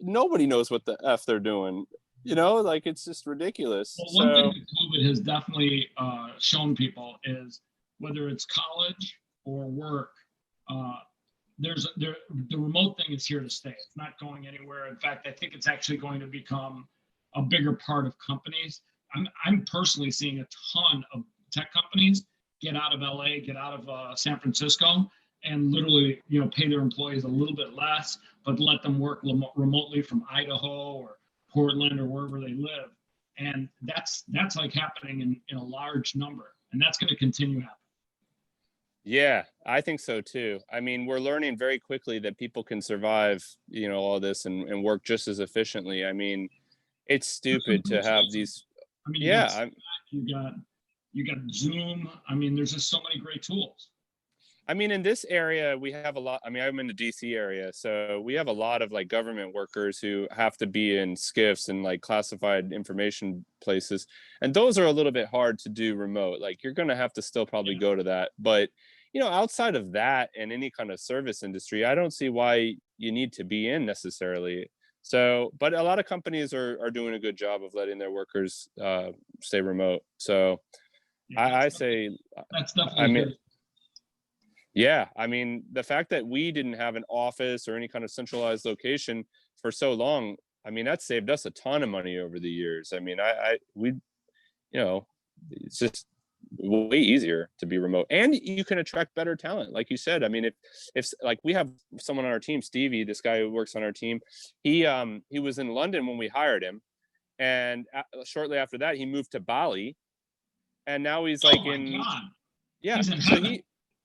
Speaker 2: nobody knows what the F they're doing. You know, like, it's just ridiculous.
Speaker 1: Well, one thing that COVID has definitely shown people is, whether it's college or work, the remote thing is here to stay. It's not going anywhere. In fact, I think it's actually going to become a bigger part of companies. I'm personally seeing a ton of tech companies get out of LA, get out of San Francisco, and literally, you know, pay their employees a little bit less, but let them work remotely from Idaho or Portland or wherever they live. And that's like happening in a large number, and that's going to continue happening.
Speaker 2: Yeah, I think so too. I mean, we're learning very quickly that people can survive, you know, all this and work just as efficiently. I mean, it's stupid to have these.
Speaker 1: I mean,
Speaker 2: Yeah,
Speaker 1: you got Zoom. I mean, there's just so many great tools.
Speaker 2: I mean, in this area, we have a lot. I mean, I'm in the DC area, so we have a lot of like government workers who have to be in SCIFs and like classified information places. And those are a little bit hard to do remote. Like, you're going to have to still probably go to that. But, you know, outside of that and any kind of service industry, I don't see why you need to be in necessarily. So, but a lot of companies are doing a good job of letting their workers stay remote. So I say,
Speaker 1: that's definitely
Speaker 2: I mean,
Speaker 1: good.
Speaker 2: Yeah, I mean, the fact that we didn't have an office or any kind of centralized location for so long, I mean, that saved us a ton of money over the years. I mean, we, you know, it's just way easier to be remote, and you can attract better talent. Like you said, I mean, if like we have someone on our team, Stevie, this guy who works on our team, he was in London when we hired him, and shortly after that, he moved to Bali, and now he's like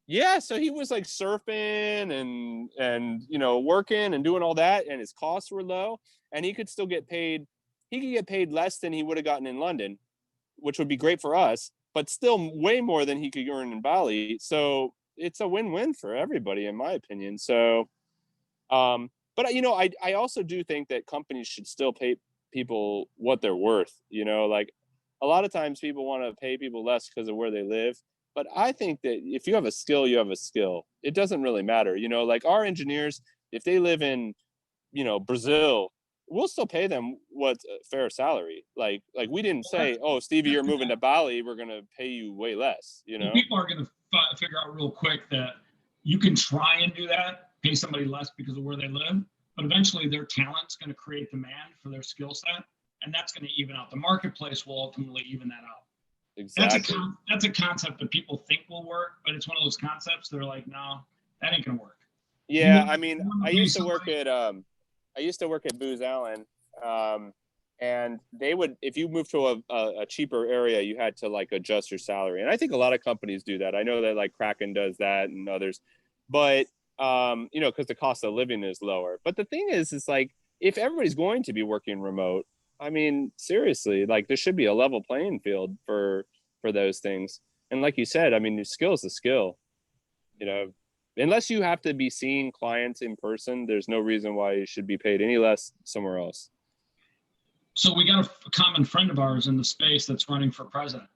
Speaker 2: yeah, so he was like surfing and you know, working and doing all that, and his costs were low, and he could still get paid. He could get paid less than he would have gotten in London, which would be great for us, but still way more than he could earn in Bali. So it's a win-win for everybody, in my opinion. So, but you know, I also do think that companies should still pay people what they're worth. You know, like, a lot of times people want to pay people less because of where they live. But I think that if you have a skill, you have a skill. It doesn't really matter. You know, like our engineers, if they live in, you know, Brazil, we'll still pay them what's a fair salary. Like we didn't say, oh, Stevie, you're moving to Bali, we're going to pay you way less, you know?
Speaker 1: Well, people are going to figure out real quick that you can try and do that, pay somebody less because of where they live, but eventually their talent's going to create demand for their skill set, and that's going to even out. The marketplace will ultimately even that out.
Speaker 2: Exactly.
Speaker 1: That's a concept that people think will work, but it's one of those concepts they're like, no, that ain't gonna work.
Speaker 2: Yeah, I mean, I used to work at Booz Allen, and they would, if you moved to a cheaper area, you had to like adjust your salary, and I think a lot of companies do that. I know that like Kraken does that and others, but you know, because the cost of living is lower. But the thing is like, if everybody's going to be working remote, I mean, seriously, like, there should be a level playing field for those things. And like you said, I mean, your skill is a skill. You know, unless you have to be seeing clients in person, there's no reason why you should be paid any less somewhere else.
Speaker 1: So we got a common friend of ours in the space that's running for president.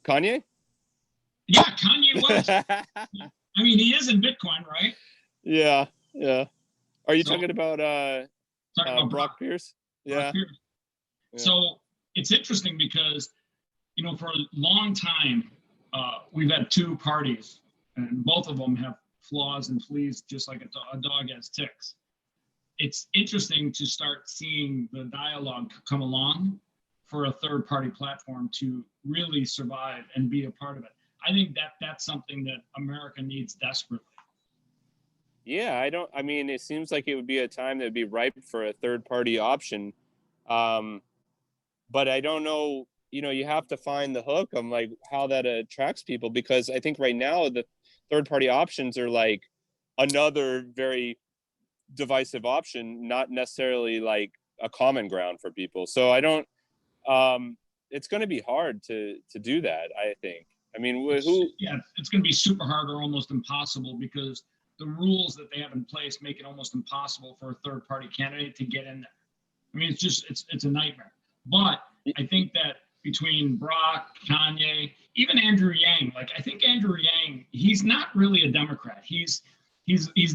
Speaker 2: Kanye?
Speaker 1: Yeah, Kanye West. I mean, he is in Bitcoin, right?
Speaker 2: Yeah, yeah. Are you
Speaker 1: So
Speaker 2: talking about
Speaker 1: talking about
Speaker 2: Brock Pierce?
Speaker 1: Brock
Speaker 2: Yeah,
Speaker 1: Pierce.
Speaker 2: yeah.
Speaker 1: So it's interesting because, you know, for a long time, we've had two parties, and both of them have flaws and fleas, just like a dog has ticks. It's interesting to start seeing the dialogue come along for a third party platform to really survive and be a part of it. I think that that's something that America needs desperately.
Speaker 2: Yeah, I mean, it seems like it would be a time that would be ripe for a third party option. Um, but I don't know, you have to find the hook on like how that attracts people, because I think right now the third party options are like another very divisive option, not necessarily like a common ground for people. So I don't, it's going to be hard to do that, I think. I mean, who?
Speaker 1: Yeah, it's going to be super hard or almost impossible because the rules that they have in place make it almost impossible for a third party candidate to get in there. I mean, it's a nightmare. But I think that between Brock, Kanye, even Andrew Yang, like I think Andrew Yang, he's not really a Democrat. He's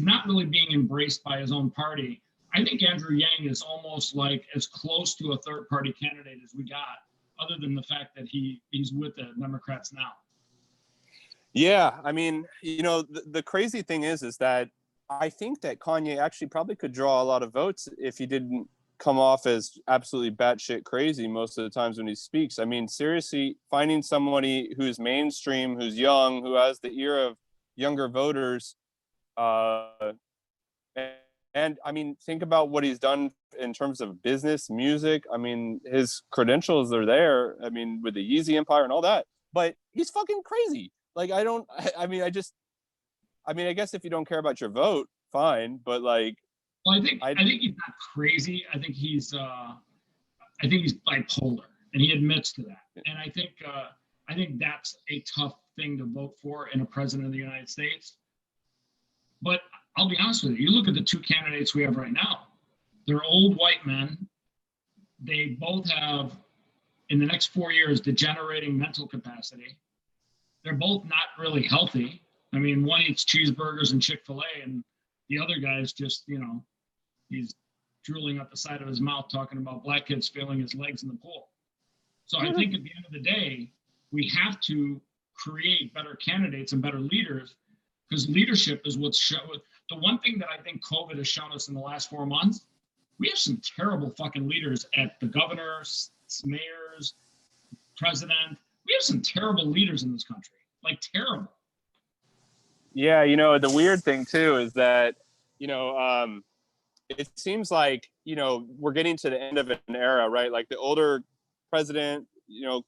Speaker 1: not really being embraced by his own party. I think Andrew Yang is almost like as close to a third party candidate as we got, other than the fact that he's with the Democrats now.
Speaker 2: Yeah, I mean, the crazy thing is that I think that Kanye actually probably could draw a lot of votes if he didn't come off as absolutely batshit crazy most of the times when he speaks. I mean, seriously, finding somebody who's mainstream, who's young, who has the ear of younger voters, uh, and I mean, think about what he's done in terms of business, music. I mean, his credentials are there. I mean, with the Yeezy Empire and all that. But he's fucking crazy. Like, I don't. I mean, I mean, I guess if you don't care about your vote, fine. But like,
Speaker 1: Well, I think he's not crazy. I think he's bipolar, and he admits to that. And I think that's a tough thing to vote for in a president of the United States. But I'll be honest with you. You look at the two candidates we have right now. They're old white men. They both have, in the next 4 years, degenerating mental capacity. They're both not really healthy. I mean, one eats cheeseburgers and Chick-fil-A, and the other guy's just, he's drooling out the side of his mouth talking about black kids failing his legs in the pool. So I think at the end of the day, we have to create better candidates and better leaders, because leadership is what's shown. The one thing that I think COVID has shown us in the last 4 months, we have some terrible fucking leaders at the governors, mayors, president. We have some terrible leaders in this country, like terrible.
Speaker 2: yeah, the weird thing too is that, it seems like, we're getting to the end of an era, right? Like the older president,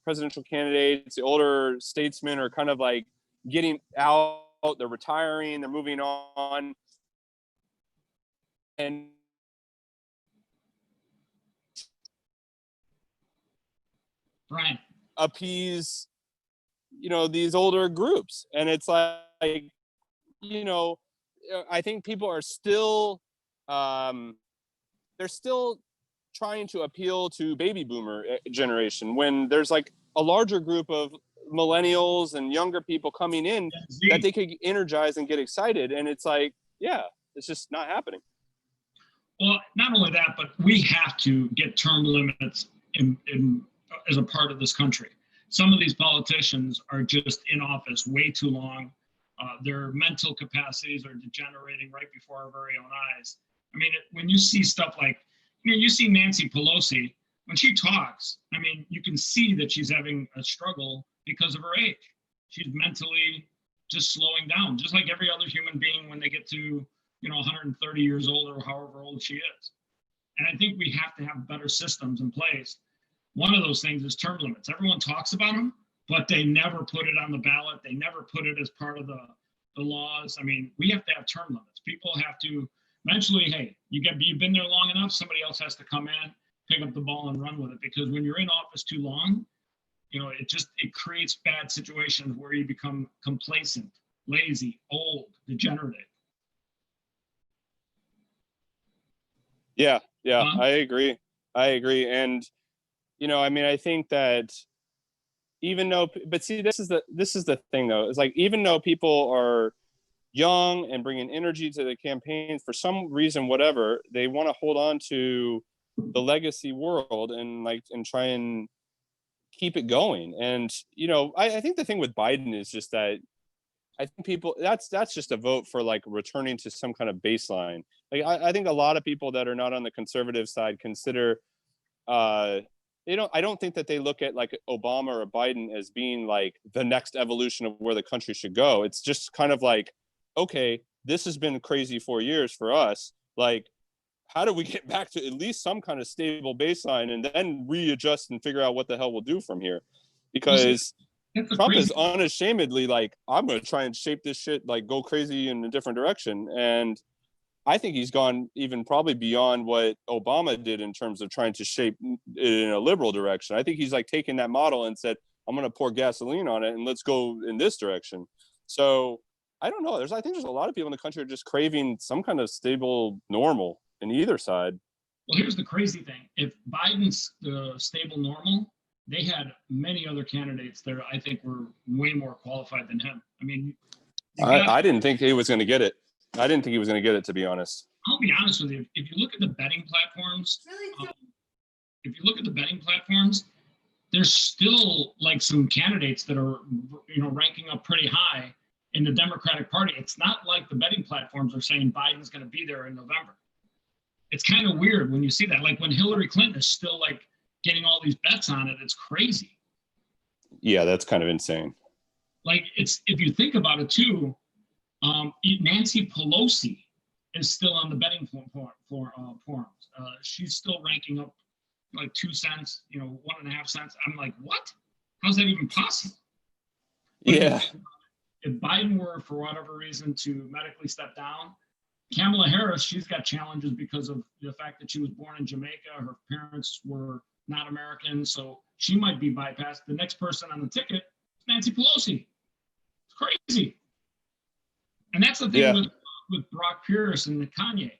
Speaker 2: presidential candidates, the older statesmen are kind of like getting out, they're retiring, they're moving on. And
Speaker 1: Brian,
Speaker 2: appease, these older groups. And it's like, you know, I think people are still, they're still trying to appeal to baby boomer generation when there's like a larger group of millennials and younger people coming in that they could energize and get excited. And it's like, yeah, it's just not happening.
Speaker 1: well, not only that, but we have to get term limits as a part of this country. Some of these politicians are just in office way too long. Their mental capacities are degenerating right before our very own eyes. I mean, when you see stuff like, you see Nancy Pelosi, when she talks, I mean, you can see that she's having a struggle because of her age. She's mentally just slowing down, just like every other human being when they get to, 130 years old or however old she is. And I think we have to have better systems in place. One of those things is term limits. Everyone talks about them, but they never put it on the ballot. They never put it as part of the laws. I mean, we have to have term limits. People have to eventually, hey, you've been there long enough, somebody else has to come in, pick up the ball and run with it. Because when you're in office too long, it creates bad situations where you become complacent, lazy, old, degenerate.
Speaker 2: Yeah, I agree. And, I mean, I think that even though, but see, this is the thing though. It's like, even though people are young and bringing energy to the campaigns for some reason, whatever, they want to hold on to the legacy world and try and keep it going. And I think the thing with Biden is just that I think people, that's just a vote for like returning to some kind of baseline. Like I think a lot of people that are not on the conservative side consider I don't think that they look at like Obama or Biden as being like the next evolution of where the country should go. It's just kind of like, okay, this has been crazy 4 years for us. Like, how do we get back to at least some kind of stable baseline and then readjust and figure out what the hell we'll do from here? Because Trump is unashamedly like, I'm going to try and shape this shit, like go crazy in a different direction. And I think he's gone even probably beyond what Obama did in terms of trying to shape it in a liberal direction. I think he's like taken that model and said, I'm going to pour gasoline on it and let's go in this direction. So I don't know. I think there's a lot of people in the country are just craving some kind of stable normal in either side.
Speaker 1: Well, here's the crazy thing. If Biden's the stable normal, they had many other candidates that I think were way more qualified than him. I mean,
Speaker 2: I didn't think he was going to get it. I didn't think he was going to get it, to be honest.
Speaker 1: I'll be honest with you. If you look at the betting platforms, there's still like some candidates that are, ranking up pretty high in the Democratic Party. It's not like the betting platforms are saying Biden's going to be there in November. It's kind of weird when you see that. Like when Hillary Clinton is still like getting all these bets on it, it's crazy.
Speaker 2: Yeah, that's kind of insane.
Speaker 1: Like if you think about it too, Nancy Pelosi is still on the betting forums. She's still ranking up like 2 cents, 1.5 cents. I'm like, what? How's that even possible?
Speaker 2: Yeah.
Speaker 1: If Biden were, for whatever reason, to medically step down, Kamala Harris, she's got challenges because of the fact that she was born in Jamaica. Her parents were not American, so she might be bypassed. The next person on the ticket is Nancy Pelosi. It's crazy. And that's the thing with Brock Pierce and Kanye.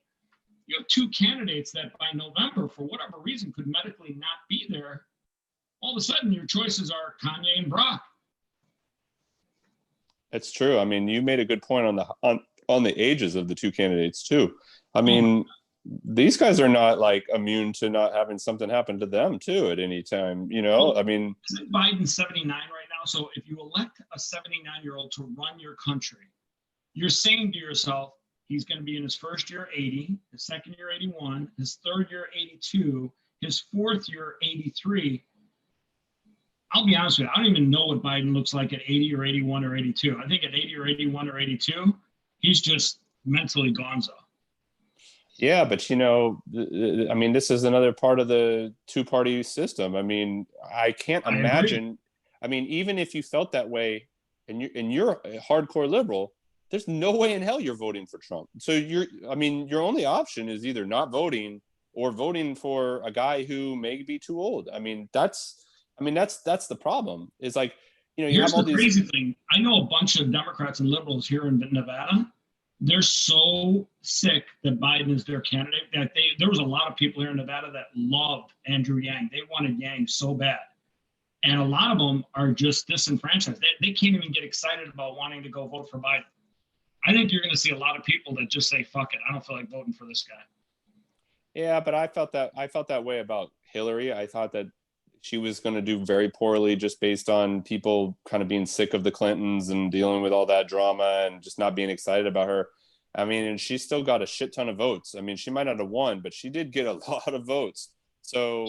Speaker 1: You have two candidates that by November, for whatever reason, could medically not be there. All of a sudden, your choices are Kanye and Brock.
Speaker 2: That's true. I mean, you made a good point on the ages of the two candidates too. I mean, these guys are not like immune to not having something happen to them too at any time. I mean,
Speaker 1: isn't Biden 79 right now? So if you elect a 79-year-old to run your country, you're saying to yourself, he's going to be in his first year 80, his second year 81, his third year 82, his fourth year 83. I'll be honest with you, I don't even know what Biden looks like at 80 or 81 or 82. I think at 80 or 81 or 82, he's just mentally gonzo.
Speaker 2: Yeah, but I mean, this is another part of the two-party system. I mean, I can't imagine. I mean, even if you felt that way and you're a hardcore liberal, there's no way in hell you're voting for Trump. So your only option is either not voting or voting for a guy who may be too old. I mean, that's the problem. It's like, you have all these. Here's the
Speaker 1: crazy thing. I know a bunch of Democrats and liberals here in Nevada. They're so sick that Biden is their candidate that there was a lot of people here in Nevada that loved Andrew Yang. They wanted Yang so bad. And a lot of them are just disenfranchised. They can't even get excited about wanting to go vote for Biden. I think you're going to see a lot of people that just say, fuck it, I don't feel like voting for this guy.
Speaker 2: Yeah, but I felt that way about Hillary. I thought that she was going to do very poorly just based on people kind of being sick of the Clintons and dealing with all that drama and just not being excited about her. I mean, and she still got a shit ton of votes. I mean, she might not have won, but she did get a lot of votes. So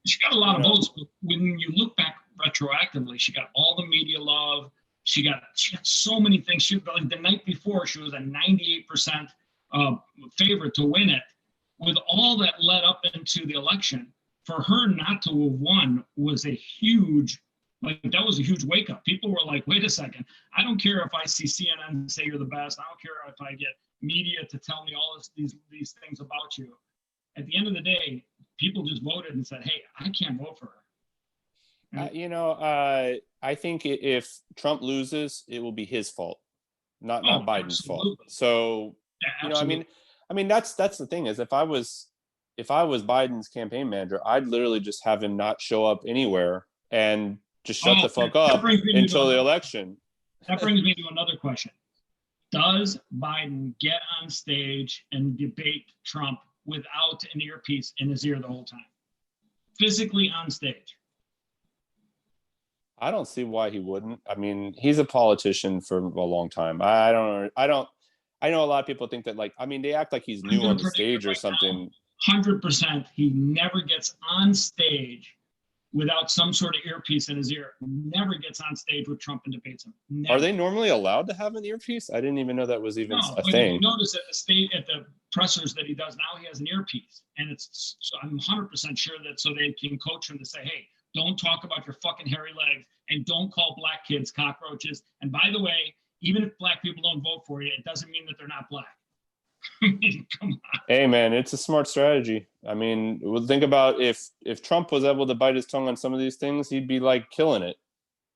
Speaker 1: she got a lot of votes, but when you look back retroactively, she got all the media love. She got so many things. Like the night before, she was a 98% favorite to win it. With all that led up into the election, for her not to have won was a huge wake up. People were like, wait a second, I don't care if I see CNN say you're the best. I don't care if I get media to tell me all these things about you. At the end of the day, people just voted and said, hey, I can't vote for her.
Speaker 2: I think if Trump loses, it will be his fault, not Biden's fault. So, I mean, that's the thing is if I was Biden's campaign manager, I'd literally just have him not show up anywhere and Just shut the fuck up until the election.
Speaker 1: That brings me to another question. Does Biden get on stage and debate Trump without an earpiece in his ear the whole time? Physically on stage?
Speaker 2: I don't see why he wouldn't. I mean, he's a politician for a long time. I know a lot of people think that, like, I mean, they act like he's new on the stage or something.
Speaker 1: 100%. He never gets on stage without some sort of earpiece in his ear. Never gets on stage with Trump and debates him. Never.
Speaker 2: Are they normally allowed to have an earpiece? I didn't even know that was even a thing.
Speaker 1: You notice at the pressers that he does now, he has an earpiece, and it's. So I'm 100% sure that so they can coach him to say, hey, don't talk about your fucking hairy legs, and don't call black kids cockroaches. And by the way, even if black people don't vote for you, it doesn't mean that they're not black. I mean, come on.
Speaker 2: Hey, man, it's a smart strategy. I mean, think about if Trump was able to bite his tongue on some of these things, he'd be like killing it.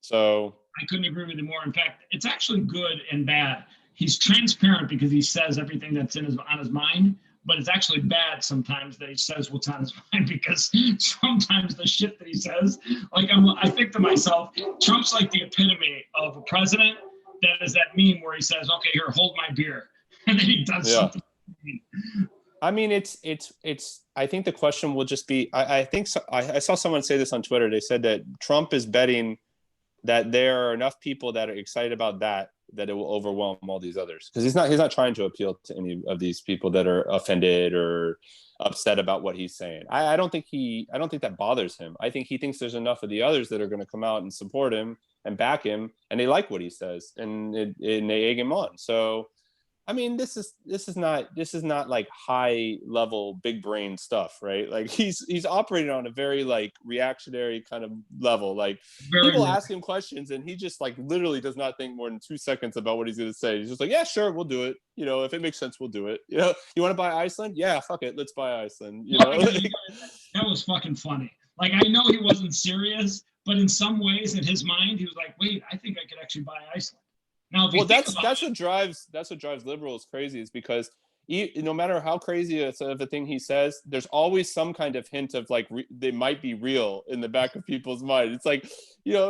Speaker 2: So
Speaker 1: I couldn't agree with you more. In fact, it's actually good and bad. He's transparent because he says everything that's on his mind, but it's actually bad sometimes that he says what's on his mind, because sometimes the shit that he says, like I think to myself, Trump's like the epitome of a president that is that meme where he says, okay, here, hold my beer. And then he does something.
Speaker 2: I mean, it's. I think the question will just be. I think so, I saw someone say this on Twitter. They said that Trump is betting that there are enough people that are excited about that it will overwhelm all these others, because he's not trying to appeal to any of these people that are offended or upset about what he's saying. I don't think that bothers him. I think he thinks there's enough of the others that are going to come out and support him and back him, and they like what he says, and they egg him on. So. I mean, this is not like high level big brain stuff, right? Like he's operating on a very like reactionary kind of level. Like people ask him questions and he just like literally does not think more than 2 seconds about what he's going to say. He's just like, yeah, sure, we'll do it. You know, if it makes sense, we'll do it. You know, you want to buy Iceland? Yeah, fuck it, let's buy Iceland. You know,
Speaker 1: that was fucking funny. Like I know he wasn't serious, but in some ways in his mind he was like, wait, I think I could actually buy Iceland. Now, well,
Speaker 2: that's what drives liberals crazy, is because no matter how crazy of a thing he says, there's always some kind of hint of like they might be real in the back of people's mind. It's like, you know,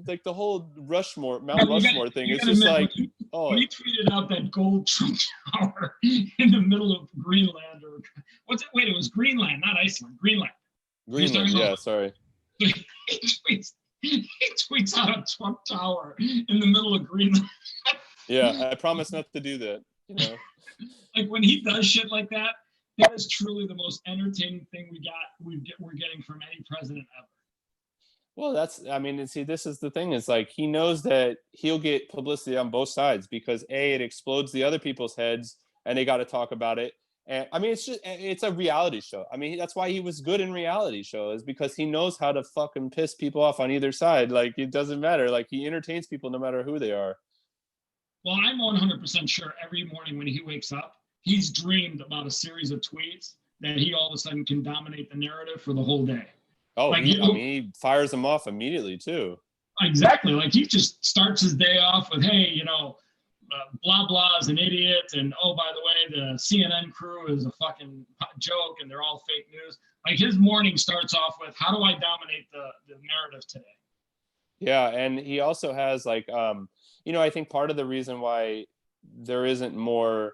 Speaker 2: like the whole Mount Rushmore thing. It's just like,
Speaker 1: when he tweeted out that gold Trump Tower in the middle of Greenland, or what's it? Wait, it was Greenland, not Iceland. Greenland.
Speaker 2: Yeah, sorry.
Speaker 1: He tweets out a Trump Tower in the middle of Greenland.
Speaker 2: Yeah, I promise not to do that. You know,
Speaker 1: like when he does shit like that, that is truly the most entertaining thing we're getting from any president ever.
Speaker 2: Well, I mean, see, this is the thing, is like he knows that he'll get publicity on both sides, because it explodes the other people's heads and they got to talk about it. And I mean, it's a reality show. I mean, that's why he was good in reality shows, because he knows how to fucking piss people off on either side. Like, it doesn't matter. Like, he entertains people no matter who they are.
Speaker 1: Well, I'm 100% sure every morning when he wakes up, he's dreamed about a series of tweets that he all of a sudden can dominate the narrative for the whole day.
Speaker 2: Oh, like, he fires them off immediately too.
Speaker 1: Exactly. Like he just starts his day off with, hey, you know, blah blah is an idiot, and oh, by the way, the CNN crew is a fucking joke and they're all fake news. Like his morning starts off with, how do I dominate the narrative today?
Speaker 2: Yeah, and he also has like you know, I think part of the reason why there isn't more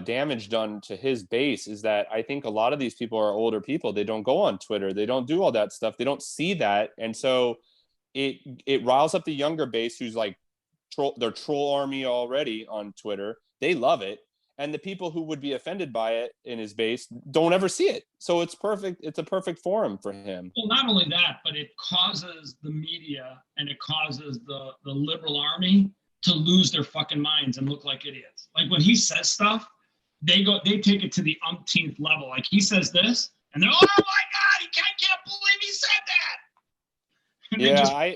Speaker 2: damage done to his base is that I think a lot of these people are older people. They don't go on Twitter, they don't do all that stuff, they don't see that, and so it riles up the younger base who's like their troll army already on Twitter. They love it. And the people who would be offended by it in his base don't ever see it. So it's perfect. It's a perfect forum for him.
Speaker 1: Well, not only that, but it causes the media and it causes the liberal army to lose their fucking minds and look like idiots. Like when he says stuff, they take it to the umpteenth level. Like he says this and they're, oh my God, I can't believe he said that.
Speaker 2: Yeah,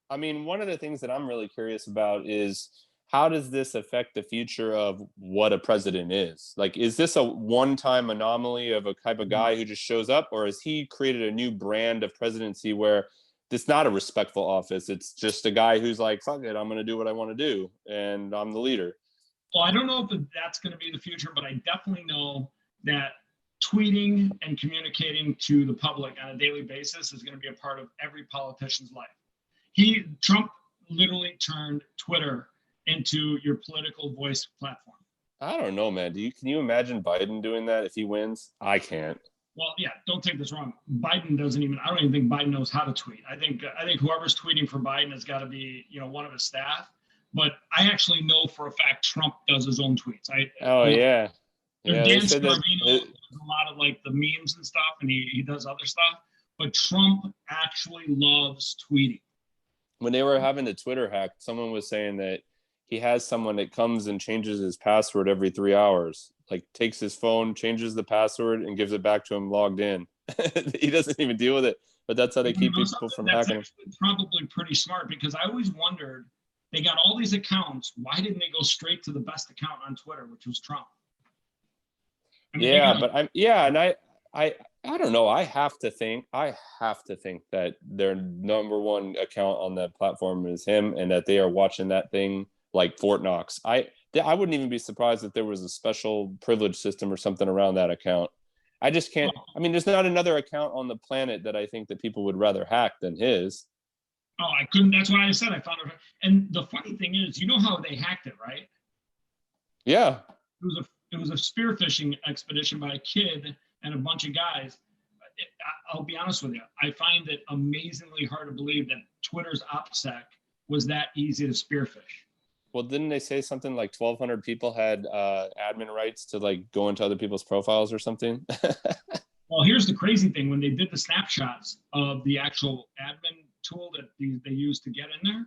Speaker 2: I mean, one of the things that I'm really curious about is, how does this affect the future of what a president is? Like, is this a one-time anomaly of a type of guy who just shows up, or has he created a new brand of presidency where it's not a respectful office? It's just a guy who's like, fuck it, I'm going to do what I want to do, and I'm the leader.
Speaker 1: Well, I don't know if that's going to be the future, but I definitely know that tweeting and communicating to the public on a daily basis is going to be a part of every politician's life. Trump literally turned Twitter into your political voice platform.
Speaker 2: I don't know, man. Can you imagine Biden doing that if he wins? I can't.
Speaker 1: Well, yeah, don't take this wrong. Biden doesn't even, I don't even think Biden knows how to tweet. I think whoever's tweeting for Biden has got to be, one of his staff. But I actually know for a fact Trump does his own tweets.
Speaker 2: Yeah.
Speaker 1: There's
Speaker 2: Yeah,
Speaker 1: Dan Scavino does a lot of like the memes and stuff, and he does other stuff. But Trump actually loves tweeting.
Speaker 2: When they were having the Twitter hack, someone was saying that he has someone that comes and changes his password every 3 hours, like takes his phone, changes the password, and gives it back to him logged in. He doesn't even deal with it, but that's how they keep people from hacking.
Speaker 1: That's probably pretty smart, because I always wondered, they got all these accounts. Why didn't they go straight to the best account on Twitter, which was Trump?
Speaker 2: I mean, I don't know. I have to think that their number one account on that platform is him, and that they are watching that thing like Fort Knox. I wouldn't even be surprised if there was a special privilege system or something around that account. I just can't. I mean, there's not another account on the planet that I think that people would rather hack than his.
Speaker 1: Oh, I couldn't. That's what I said. I found it. And the funny thing is, you know how they hacked it, right?
Speaker 2: Yeah.
Speaker 1: It was a spearfishing expedition by a kid and a bunch of guys. I'll be honest with you. I find it amazingly hard to believe that Twitter's OPSEC was that easy to spearfish.
Speaker 2: Well, didn't they say something like 1,200 people had admin rights to like go into other people's profiles or something?
Speaker 1: Well, here's the crazy thing. When they did the snapshots of the actual admin tool that they used to get in there,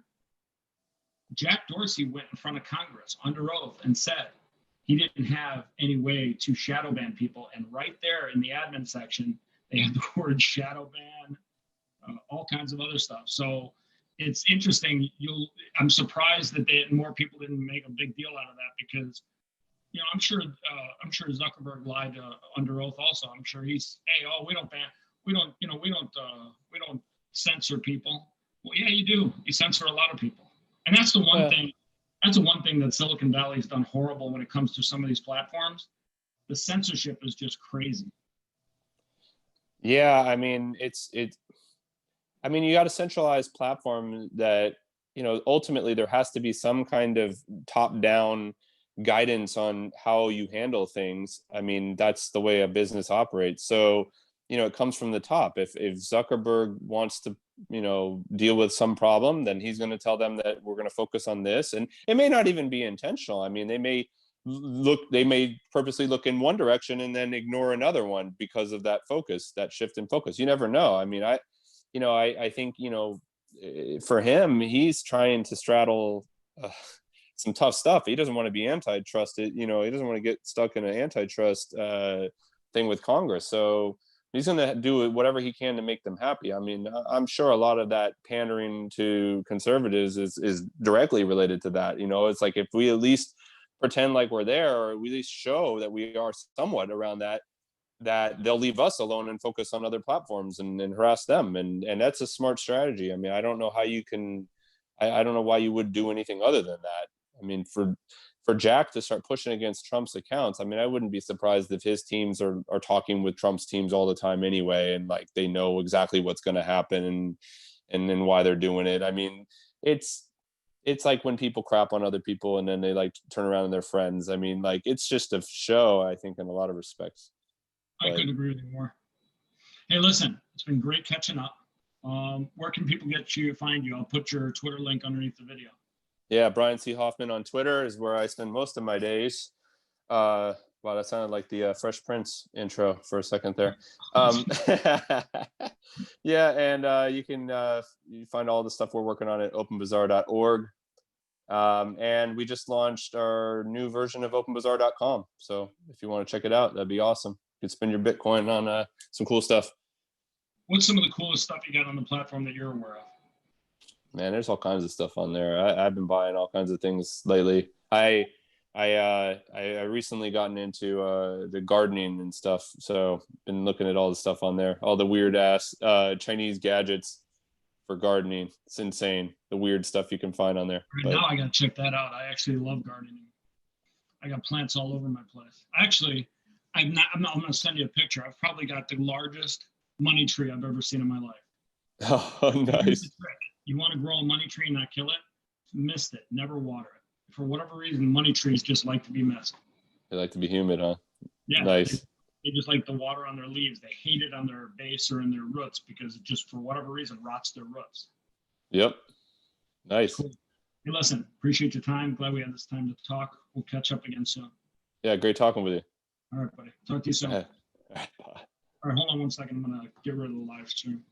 Speaker 1: Jack Dorsey went in front of Congress under oath and said he didn't have any way to shadow ban people. And right there in the admin section, they had the word shadow ban, all kinds of other stuff. So it's interesting. I'm surprised that more people didn't make a big deal out of that, because, I'm sure Zuckerberg lied under oath also. I'm sure we don't ban, we don't censor people. Well, yeah, you do. You censor a lot of people. And that's the one thing. That's the one thing that Silicon Valley's done horrible when it comes to some of these platforms. The censorship is just crazy.
Speaker 2: Yeah, I mean, you got a centralized platform that, ultimately there has to be some kind of top-down guidance on how you handle things. I mean, that's the way a business operates. So, it comes from the top. If Zuckerberg wants to, deal with some problem, then he's going to tell them that we're going to focus on this. And it may not even be intentional. I mean, they may purposely look in one direction and then ignore another one because of that focus, that shift in focus. You never know. I mean, I think, for him, he's trying to straddle some tough stuff. He doesn't want to be antitrusted. He doesn't want to get stuck in an antitrust thing with Congress. So he's going to do whatever he can to make them happy. I mean, I'm sure a lot of that pandering to conservatives is directly related to that. It's like, if we at least pretend like we're there, or we at least show that we are somewhat around that they'll leave us alone and focus on other platforms and harass them. And that's a smart strategy. I mean, I don't know how you can, I don't know why you would do anything other than that. I mean, for Jack to start pushing against Trump's accounts, I mean, I wouldn't be surprised if his teams are talking with Trump's teams all the time anyway, and like they know exactly what's going to happen and then why they're doing it. I mean, it's like when people crap on other people and then they like turn around and they're friends. I mean, like, it's just a show, I think, in a lot of respects.
Speaker 1: I couldn't agree with you more. Hey, listen, it's been great catching up. Where can people find you? I'll put your Twitter link underneath the video.
Speaker 2: Yeah, Brian C. Hoffman on Twitter is where I spend most of my days. Wow, that sounded like the Fresh Prince intro for a second there. Yeah, and you can you find all the stuff we're working on at openbazaar.org. And we just launched our new version of openbazaar.com. So if you want to check it out, that'd be awesome. You can spend your Bitcoin on some cool stuff.
Speaker 1: What's some of the coolest stuff you got on the platform that you're aware of?
Speaker 2: Man, there's all kinds of stuff on there. I've been buying all kinds of things lately. I recently gotten into the gardening and stuff, so been looking at all the stuff on there, all the weird ass Chinese gadgets for gardening. It's insane, the weird stuff you can find on there.
Speaker 1: Now I gotta check that out. I actually love gardening. I got plants all over my place. Actually, I'm gonna send you a picture. I've probably got the largest money tree I've ever seen in my life.
Speaker 2: Oh, nice.
Speaker 1: You want to grow a money tree and not kill it? Mist it. Never water it. For whatever reason, money trees just like to be missed.
Speaker 2: They like to be humid, huh?
Speaker 1: Yeah.
Speaker 2: Nice.
Speaker 1: They just like the water on their leaves. They hate it on their base or in their roots because it just, for whatever reason, rots their roots.
Speaker 2: Yep. Nice.
Speaker 1: Cool. Hey, listen, appreciate your time. Glad we had this time to talk. We'll catch up again soon.
Speaker 2: Yeah, great talking with you.
Speaker 1: All right, buddy. Talk to you soon.
Speaker 2: All right, bye.
Speaker 1: All right, hold on one second. I'm going to get rid of the live stream.